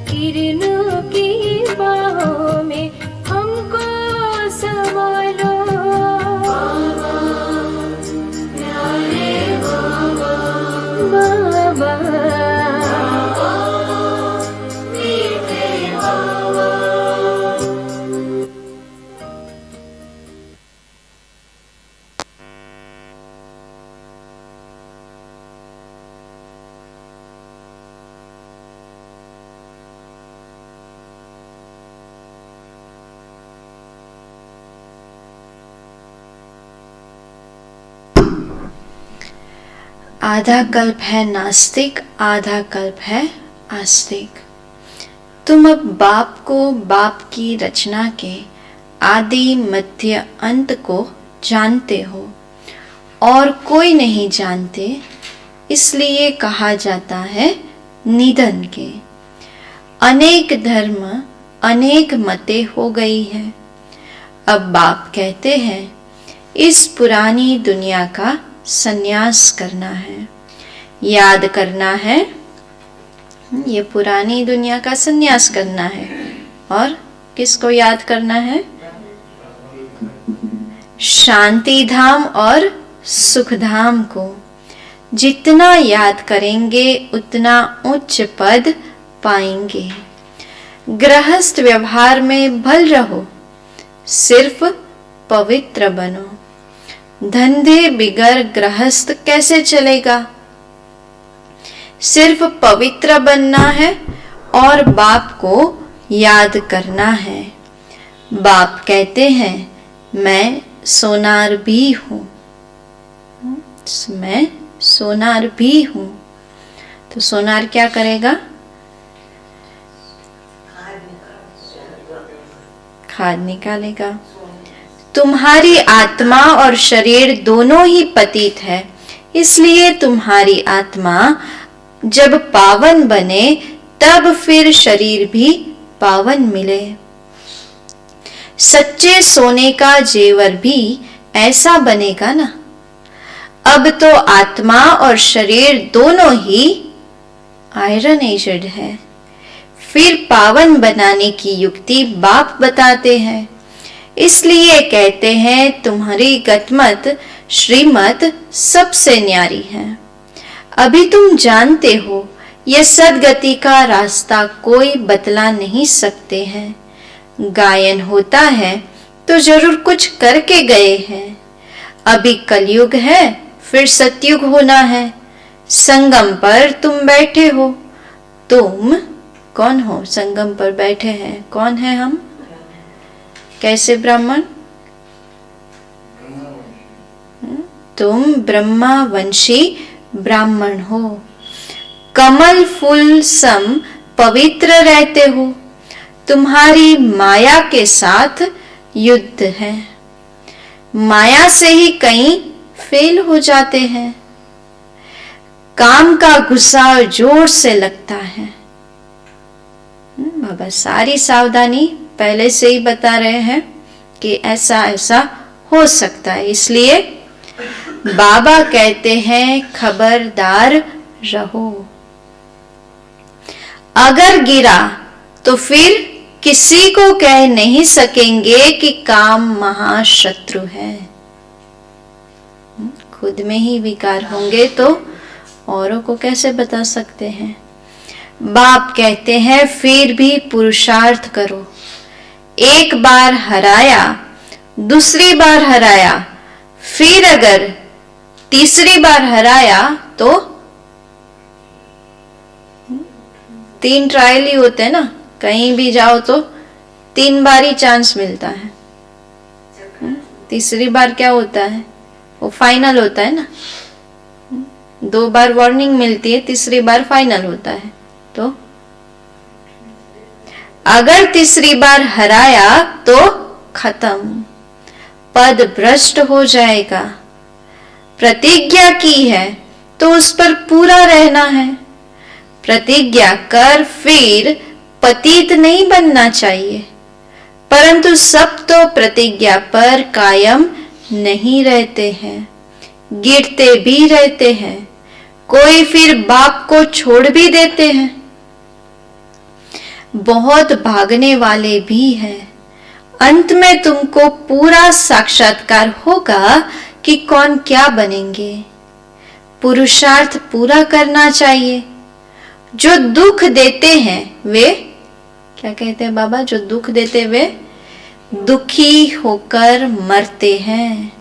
Speaker 5: किरणों की बाहों में हमको संभालो। बाबा
Speaker 1: आधा कल्प है नास्तिक, आधा कल्प है आस्तिक। तुम अब बाप को, बाप की रचना के आदि मध्य अंत को जानते हो और कोई नहीं जानते, इसलिए कहा जाता है निधन के। अनेक धर्म, अनेक मतें हो गई है। अब बाप कहते हैं इस पुरानी दुनिया का संन्यास करना है, याद करना है, ये पुरानी दुनिया का संन्यास करना है। और किसको याद करना है? शांति धाम और सुख धाम को। जितना याद करेंगे उतना उच्च पद पाएंगे। गृहस्थ व्यवहार में भल रहो, सिर्फ पवित्र बनो। धंधे बिगर गृहस्थ कैसे चलेगा? सिर्फ पवित्र बनना है और बाप को याद करना है। बाप कहते हैं मैं सोनार भी हूं, मैं सोनार भी हूं। तो सोनार क्या करेगा? खाद निकालेगा। तुम्हारी आत्मा और शरीर दोनों ही पतित है, इसलिए तुम्हारी आत्मा जब पावन बने तब फिर शरीर भी पावन मिले। सच्चे सोने का जेवर भी ऐसा बनेगा ना। अब तो आत्मा और शरीर दोनों ही आयरन एजेड है। फिर पावन बनाने की युक्ति बाप बताते हैं। इसलिए कहते हैं तुम्हारी गतमत श्रीमत सबसे न्यारी है। अभी तुम जानते हो ये सदगति का रास्ता कोई बतला नहीं सकते हैं। गायन होता है तो जरूर कुछ करके गए हैं। अभी कलयुग है, फिर सतयुग होना है। संगम पर तुम बैठे हो। तुम कौन हो? संगम पर बैठे हैं, कौन है हम? कैसे ब्राह्मण? तुम ब्रह्मावंशी ब्राह्मण हो। कमल फूल सम पवित्र रहते हो। तुम्हारी माया के साथ युद्ध है। माया से ही कई फेल हो जाते हैं। काम का गुस्सा जोर से लगता है। बाबा सारी सावधानी पहले से ही बता रहे हैं कि ऐसा ऐसा हो सकता है, इसलिए बाबा कहते हैं खबरदार रहो। अगर गिरा तो फिर किसी को कह नहीं सकेंगे कि काम महाशत्रु है। खुद में ही विकार होंगे तो औरों को कैसे बता सकते हैं? बाप कहते हैं फिर भी पुरुषार्थ करो। एक बार हराया, दूसरी बार हराया, फिर अगर तीसरी बार हराया तो 3 ट्रायल ही होते हैं ना, कहीं भी जाओ तो 3 बार ही चांस मिलता है। तीसरी बार क्या होता है? वो फाइनल होता है ना। 2 बार वार्निंग मिलती है, तीसरी बार फाइनल होता है। तो अगर तीसरी बार हराया तो खत्म, पद भ्रष्ट हो जाएगा। प्रतिज्ञा की है तो उस पर पूरा रहना है। प्रतिज्ञा कर फिर पतित नहीं बनना चाहिए, परंतु सब तो प्रतिज्ञा पर कायम नहीं रहते हैं, गिरते भी रहते हैं। कोई फिर बाप को छोड़ भी देते हैं। बहुत भागने वाले भी हैं। अंत में तुमको पूरा साक्षात्कार होगा कि कौन क्या बनेंगे। पुरुषार्थ पूरा करना चाहिए। जो दुख देते हैं वे क्या कहते हैं बाबा? जो दुख देते वे दुखी होकर मरते हैं।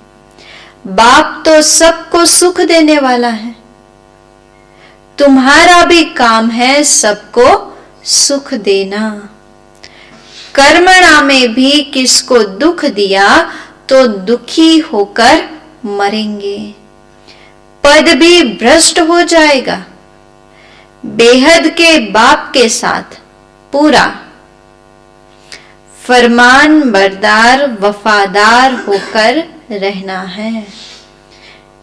Speaker 1: बाप तो सबको सुख देने वाला है। तुम्हारा भी काम है सबको सुख देना। कर्मणा में भी किसको दुख दिया तो दुखी होकर मरेंगे। पद भी भ्रष्ट हो जाएगा। बेहद के बाप के साथ पूरा फरमान बरदार वफादार होकर रहना है।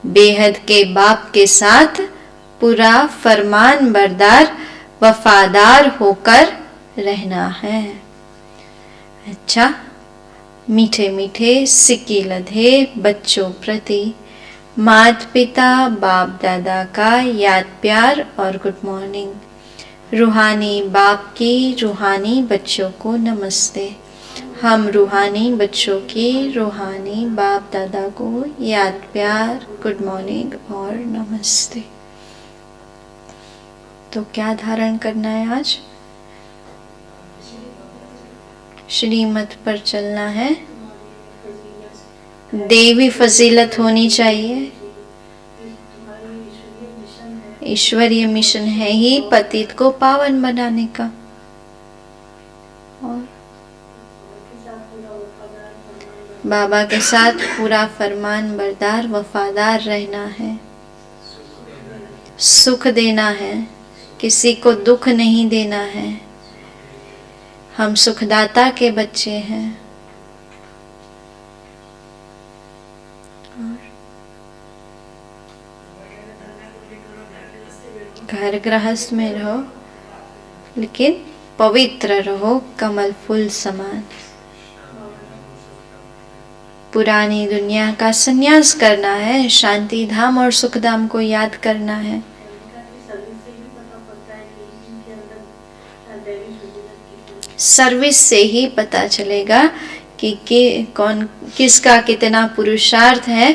Speaker 1: बेहद के बाप के साथ पूरा फरमान बरदार वफादार होकर रहना है। अच्छा, मीठे मीठे सिक्की लधे बच्चों प्रति माता पिता बाप दादा का याद प्यार और गुड मॉर्निंग। रूहानी बाप की रूहानी बच्चों को नमस्ते। हम रूहानी बच्चों की रूहानी बाप दादा को याद प्यार गुड मॉर्निंग और नमस्ते। तो क्या धारण करना है आज? श्रीमत पर चलना है। देवी फजीलत होनी चाहिए। ईश्वरीय मिशन है ही पतित को पावन बनाने का। और बाबा के साथ पूरा फरमान बरदार वफादार रहना है। सुख देना है, किसी को दुख नहीं देना है। हम सुखदाता के बच्चे हैं। घर गृहस्थ में रहो लेकिन पवित्र रहो, कमल फूल समान। पुरानी दुनिया का संन्यास करना है, शांति धाम और सुख धाम को याद करना है। सर्विस से ही पता चलेगा कि कौन किसका कितना पुरुषार्थ है,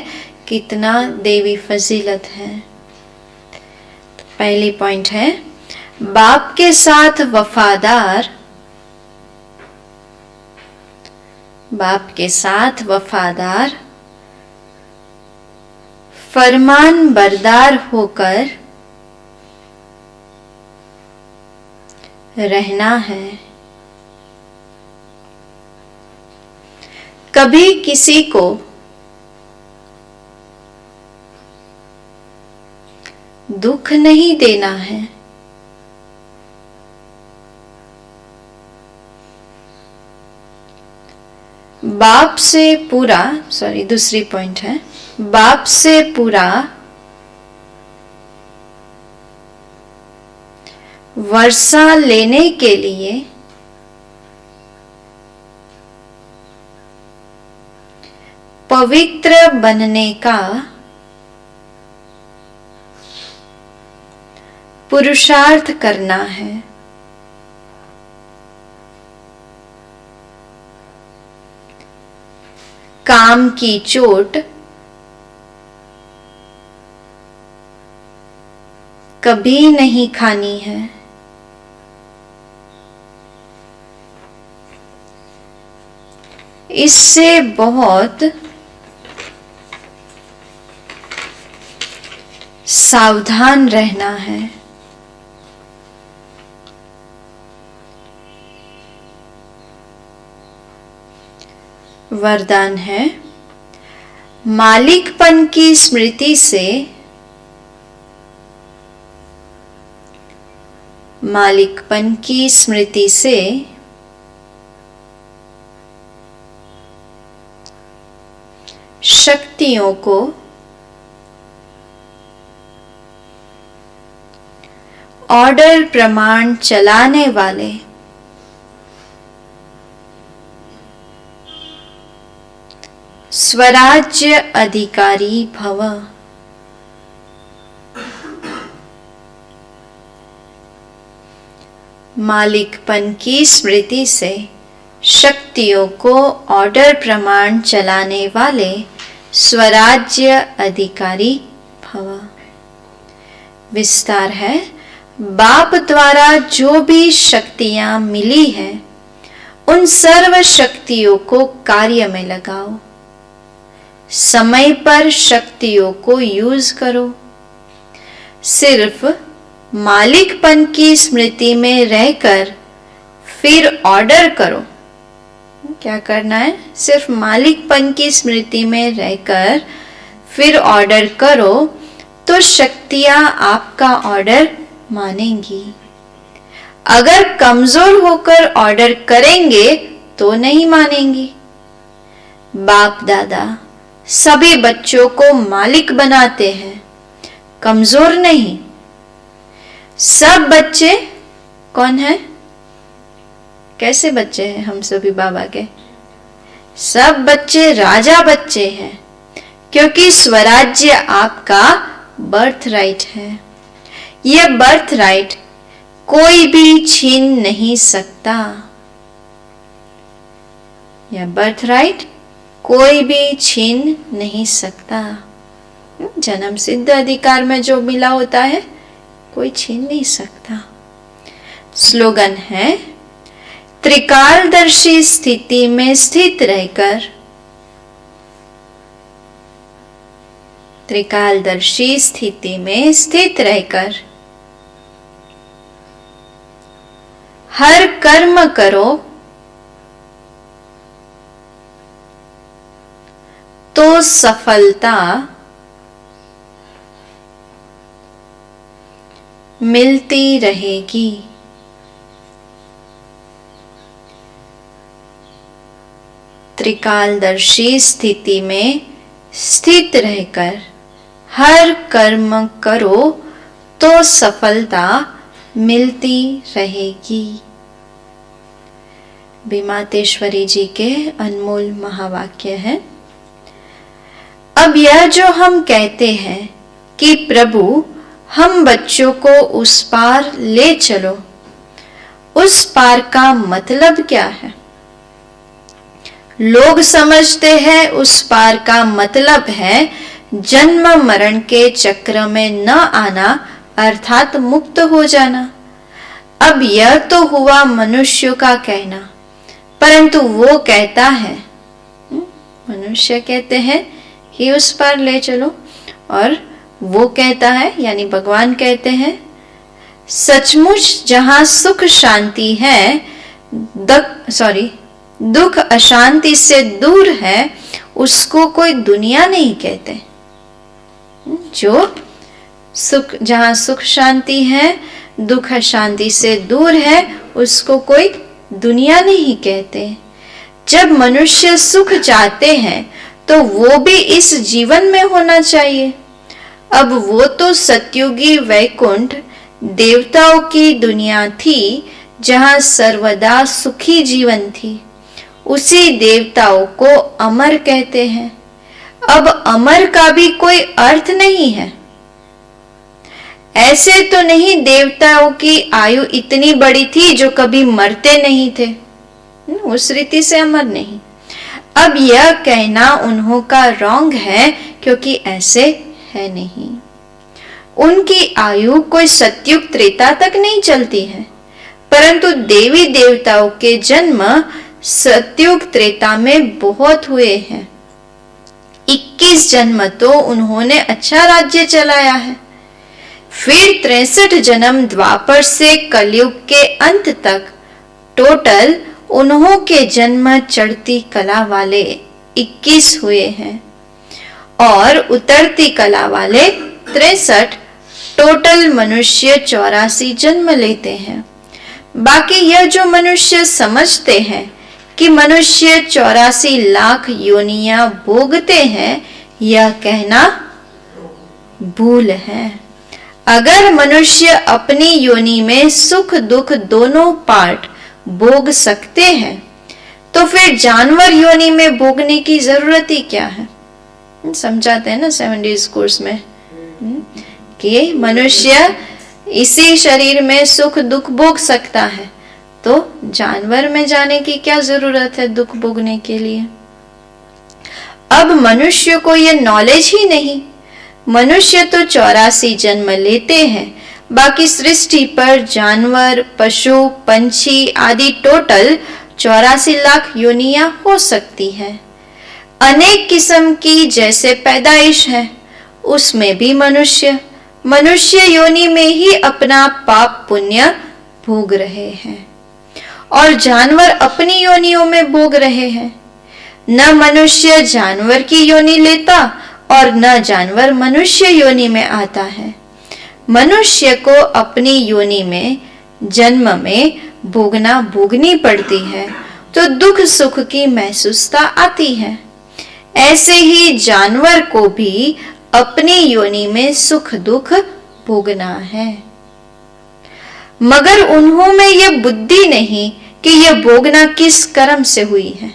Speaker 1: कितना देवी फजीलत है। पहली पॉइंट है, बाप के साथ वफादार, बाप के साथ वफादार, फरमान बरदार होकर रहना है। कभी किसी को दुख नहीं देना है। बाप से पूरा, दूसरी पॉइंट है, बाप से पूरा वर्षा लेने के लिए पवित्र बनने का पुरुषार्थ करना है। काम की चोट कभी नहीं खानी है। इससे बहुत सावधान रहना है। वरदान है, मालिकपन की स्मृति से, मालिकपन की स्मृति से शक्तियों को ऑर्डर प्रमाण चलाने वाले स्वराज्य अधिकारी भव। मालिकपन की स्मृति से शक्तियों को ऑर्डर प्रमाण चलाने वाले स्वराज्य अधिकारी भव। विस्तार है, बाप द्वारा जो भी शक्तियां मिली हैं उन सर्व शक्तियों को कार्य में लगाओ। समय पर शक्तियों को यूज करो। सिर्फ मालिकपन की स्मृति में रहकर फिर ऑर्डर करो। क्या करना है? सिर्फ मालिकपन की स्मृति में रहकर फिर ऑर्डर करो तो शक्तियां आपका ऑर्डर मानेंगी। अगर कमजोर होकर ऑर्डर करेंगे तो नहीं मानेंगी। बाप दादा सभी बच्चों को मालिक बनाते हैं, कमजोर नहीं। सब बच्चे कौन है? कैसे बच्चे हैं हम सभी बाबा के? सब बच्चे राजा बच्चे हैं, क्योंकि स्वराज्य आपका बर्थ राइट है। यह बर्थ राइट कोई भी छीन नहीं सकता। यह बर्थ राइट कोई भी छीन नहीं सकता। जन्म सिद्ध अधिकार में जो मिला होता है कोई छीन नहीं सकता। स्लोगन है, त्रिकालदर्शी स्थिति में स्थित रहकर, त्रिकालदर्शी स्थिति में स्थित रहकर हर कर्म करो तो सफलता मिलती रहेगी। त्रिकालदर्शी स्थिति में स्थित रहकर हर कर्म करो तो सफलता मिलती रहेगी। बीमातेश्वरी जी के अनमोल महावाक्य है। अब यह जो हम कहते हैं कि प्रभु हम बच्चों को उस पार ले चलो, उस पार का मतलब क्या है? लोग समझते हैं उस पार का मतलब है जन्म मरण के चक्र में न आना, अर्थात मुक्त हो जाना। अब यह तो हुआ मनुष्यों का कहना, परंतु वो कहता है, मनुष्य कहते हैं कि उस पर ले चलो, और वो कहता है यानी भगवान कहते हैं, सचमुच जहां सुख शांति है, दुख अशांति से दूर है, उसको कोई दुनिया नहीं कहते। जो जहां सुख शांति है, दुख अशांति से दूर है, उसको कोई दुनिया नहीं कहते। जब मनुष्य सुख चाहते हैं तो वो भी इस जीवन में होना चाहिए। अब वो तो सतयुगी वैकुंठ देवताओं की दुनिया थी, जहां सर्वदा सुखी जीवन थी। उसी देवताओं को अमर कहते हैं। अब अमर का भी कोई अर्थ नहीं है। ऐसे तो नहीं देवताओं की आयु इतनी बड़ी थी जो कभी मरते नहीं थे, उस रीति से अमर नहीं। अब यह कहना उन्हों का रॉन्ग है, क्योंकि ऐसे है नहीं। उनकी आयु कोई सतयुग त्रेता तक नहीं चलती है, परंतु देवी देवताओं के जन्म सतयुग त्रेता में बहुत हुए हैं। 21 जन्म तो उन्होंने अच्छा राज्य चलाया है। फिर 63 जन्म द्वापर से कलयुग के अंत तक टोटल उन्हों के जन्म चढ़ती कला वाले 21 हुए हैं, और उतरती कला वाले 63, टोटल मनुष्य 84 जन्म लेते हैं। बाकी यह जो मनुष्य समझते हैं कि मनुष्य 84 लाख योनियां भोगते हैं, यह कहना भूल है। अगर मनुष्य अपनी योनि में सुख दुख दोनों पार्ट भोग सकते हैं, तो फिर जानवर योनि में भोगने की जरूरत ही क्या है। समझाते हैं ना 7 डेज कोर्स में कि मनुष्य इसी शरीर में सुख दुख भोग सकता है, तो जानवर में जाने की क्या जरूरत है दुख भोगने के लिए। अब मनुष्य को यह नॉलेज ही नहीं। मनुष्य तो 84 जन्म लेते हैं, बाकी सृष्टि पर जानवर पशु पंछी आदि टोटल 84 लाख योनियां हो सकती है। अनेक किस्म की जैसे पैदाइश है, उसमें भी मनुष्य योनि में ही अपना पाप पुण्य भोग रहे हैं, और जानवर अपनी योनियों में भोग रहे हैं। न मनुष्य जानवर की योनि लेता और न जानवर मनुष्य योनि में आता है। मनुष्य को अपनी योनि में जन्म में भोगनी पड़ती है, तो दुख सुख की महसूसता आती है। ऐसे ही जानवर को भी अपनी योनि में सुख दुख भोगना है, मगर उन्हों में यह बुद्धि नहीं कि यह भोगना किस कर्म से हुई है।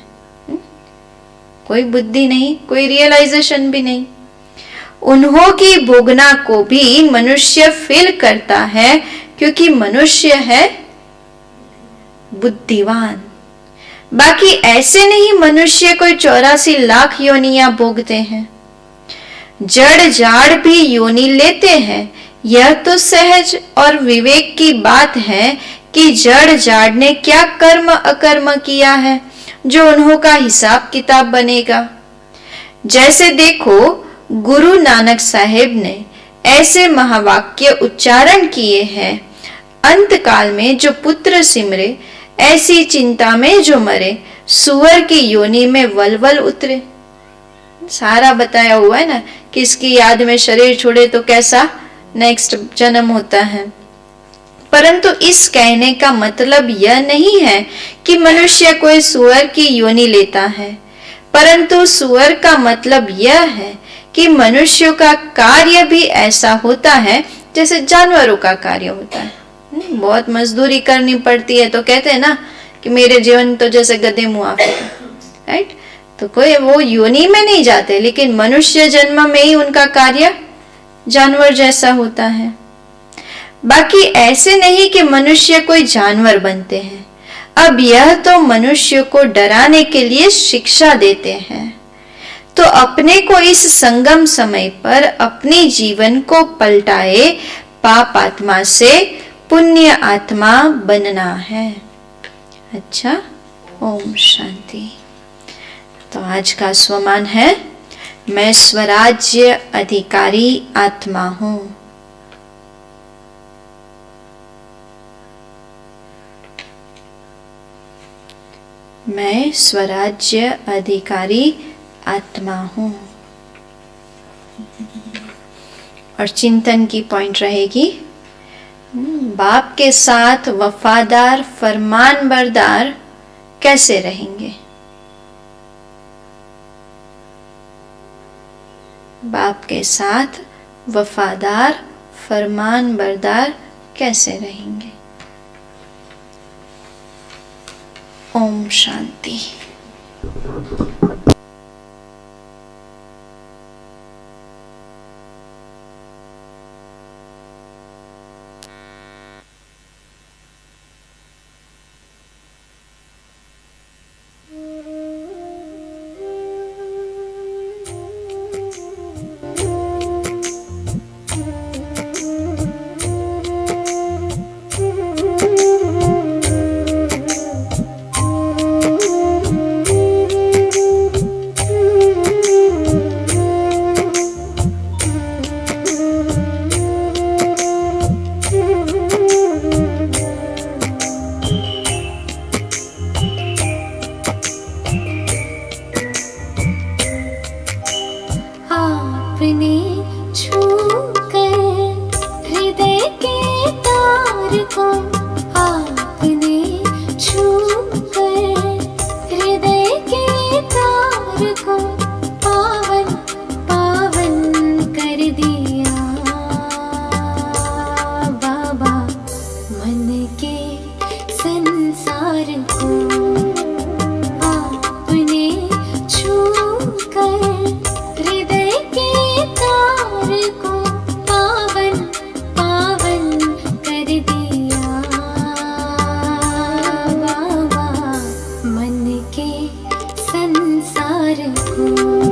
Speaker 1: कोई बुद्धि नहीं, कोई रियलाइजेशन भी नहीं। उन्हों की भोगना को भी मनुष्य फील करता है, क्योंकि मनुष्य है बुद्धिवान। बाकी ऐसे नहीं मनुष्य कोई 84 लाख योनियां भोगते हैं। जड़ जाड़ भी योनि लेते हैं। यह तो सहज और विवेक की बात है कि जड़ जाड़ ने क्या कर्म अकर्म किया है जो उन्हों का हिसाब किताब बनेगा। जैसे देखो गुरु नानक साहेब ने ऐसे महावाक्य उच्चारण किए हैं, अंत काल में जो पुत्र सिमरे, ऐसी चिंता में जो मरे, सुअर की योनि में वलवल उतरे। सारा बताया हुआ है ना, किसकी याद में शरीर छोड़े तो कैसा नेक्स्ट जन्म होता है। परंतु इस कहने का मतलब यह नहीं है कि मनुष्य कोई सुअर की योनि लेता है, परंतु सुअर का मतलब यह है कि मनुष्यों का कार्य भी ऐसा होता है जैसे जानवरों का कार्य होता है। बहुत मजदूरी करनी पड़ती है तो कहते हैं ना कि मेरे जीवन तो जैसे गधे मुआफे, राइट। तो कोई वो योनि में नहीं जाते, लेकिन मनुष्य जन्म में ही उनका कार्य जानवर जैसा होता है। बाकी ऐसे नहीं कि मनुष्य कोई जानवर बनते हैं। अब यह तो मनुष्य को डराने के लिए शिक्षा देते हैं, तो अपने को इस संगम समय पर अपनी जीवन को पलटाए, पाप आत्मा से पुण्य आत्मा बनना है। अच्छा, ओम शांति। तो आज का स्वमान है, मैं स्वराज्य अधिकारी आत्मा हूं। मैं स्वराज्य अधिकारी आत्मा हूं। और चिंतन की पॉइंट रहेगी, बाप के साथ वफादार फरमानबरदार कैसे रहेंगे? बाप के साथ वफादार फरमानबरदार कैसे रहेंगे? ओम शांति।
Speaker 5: संसार को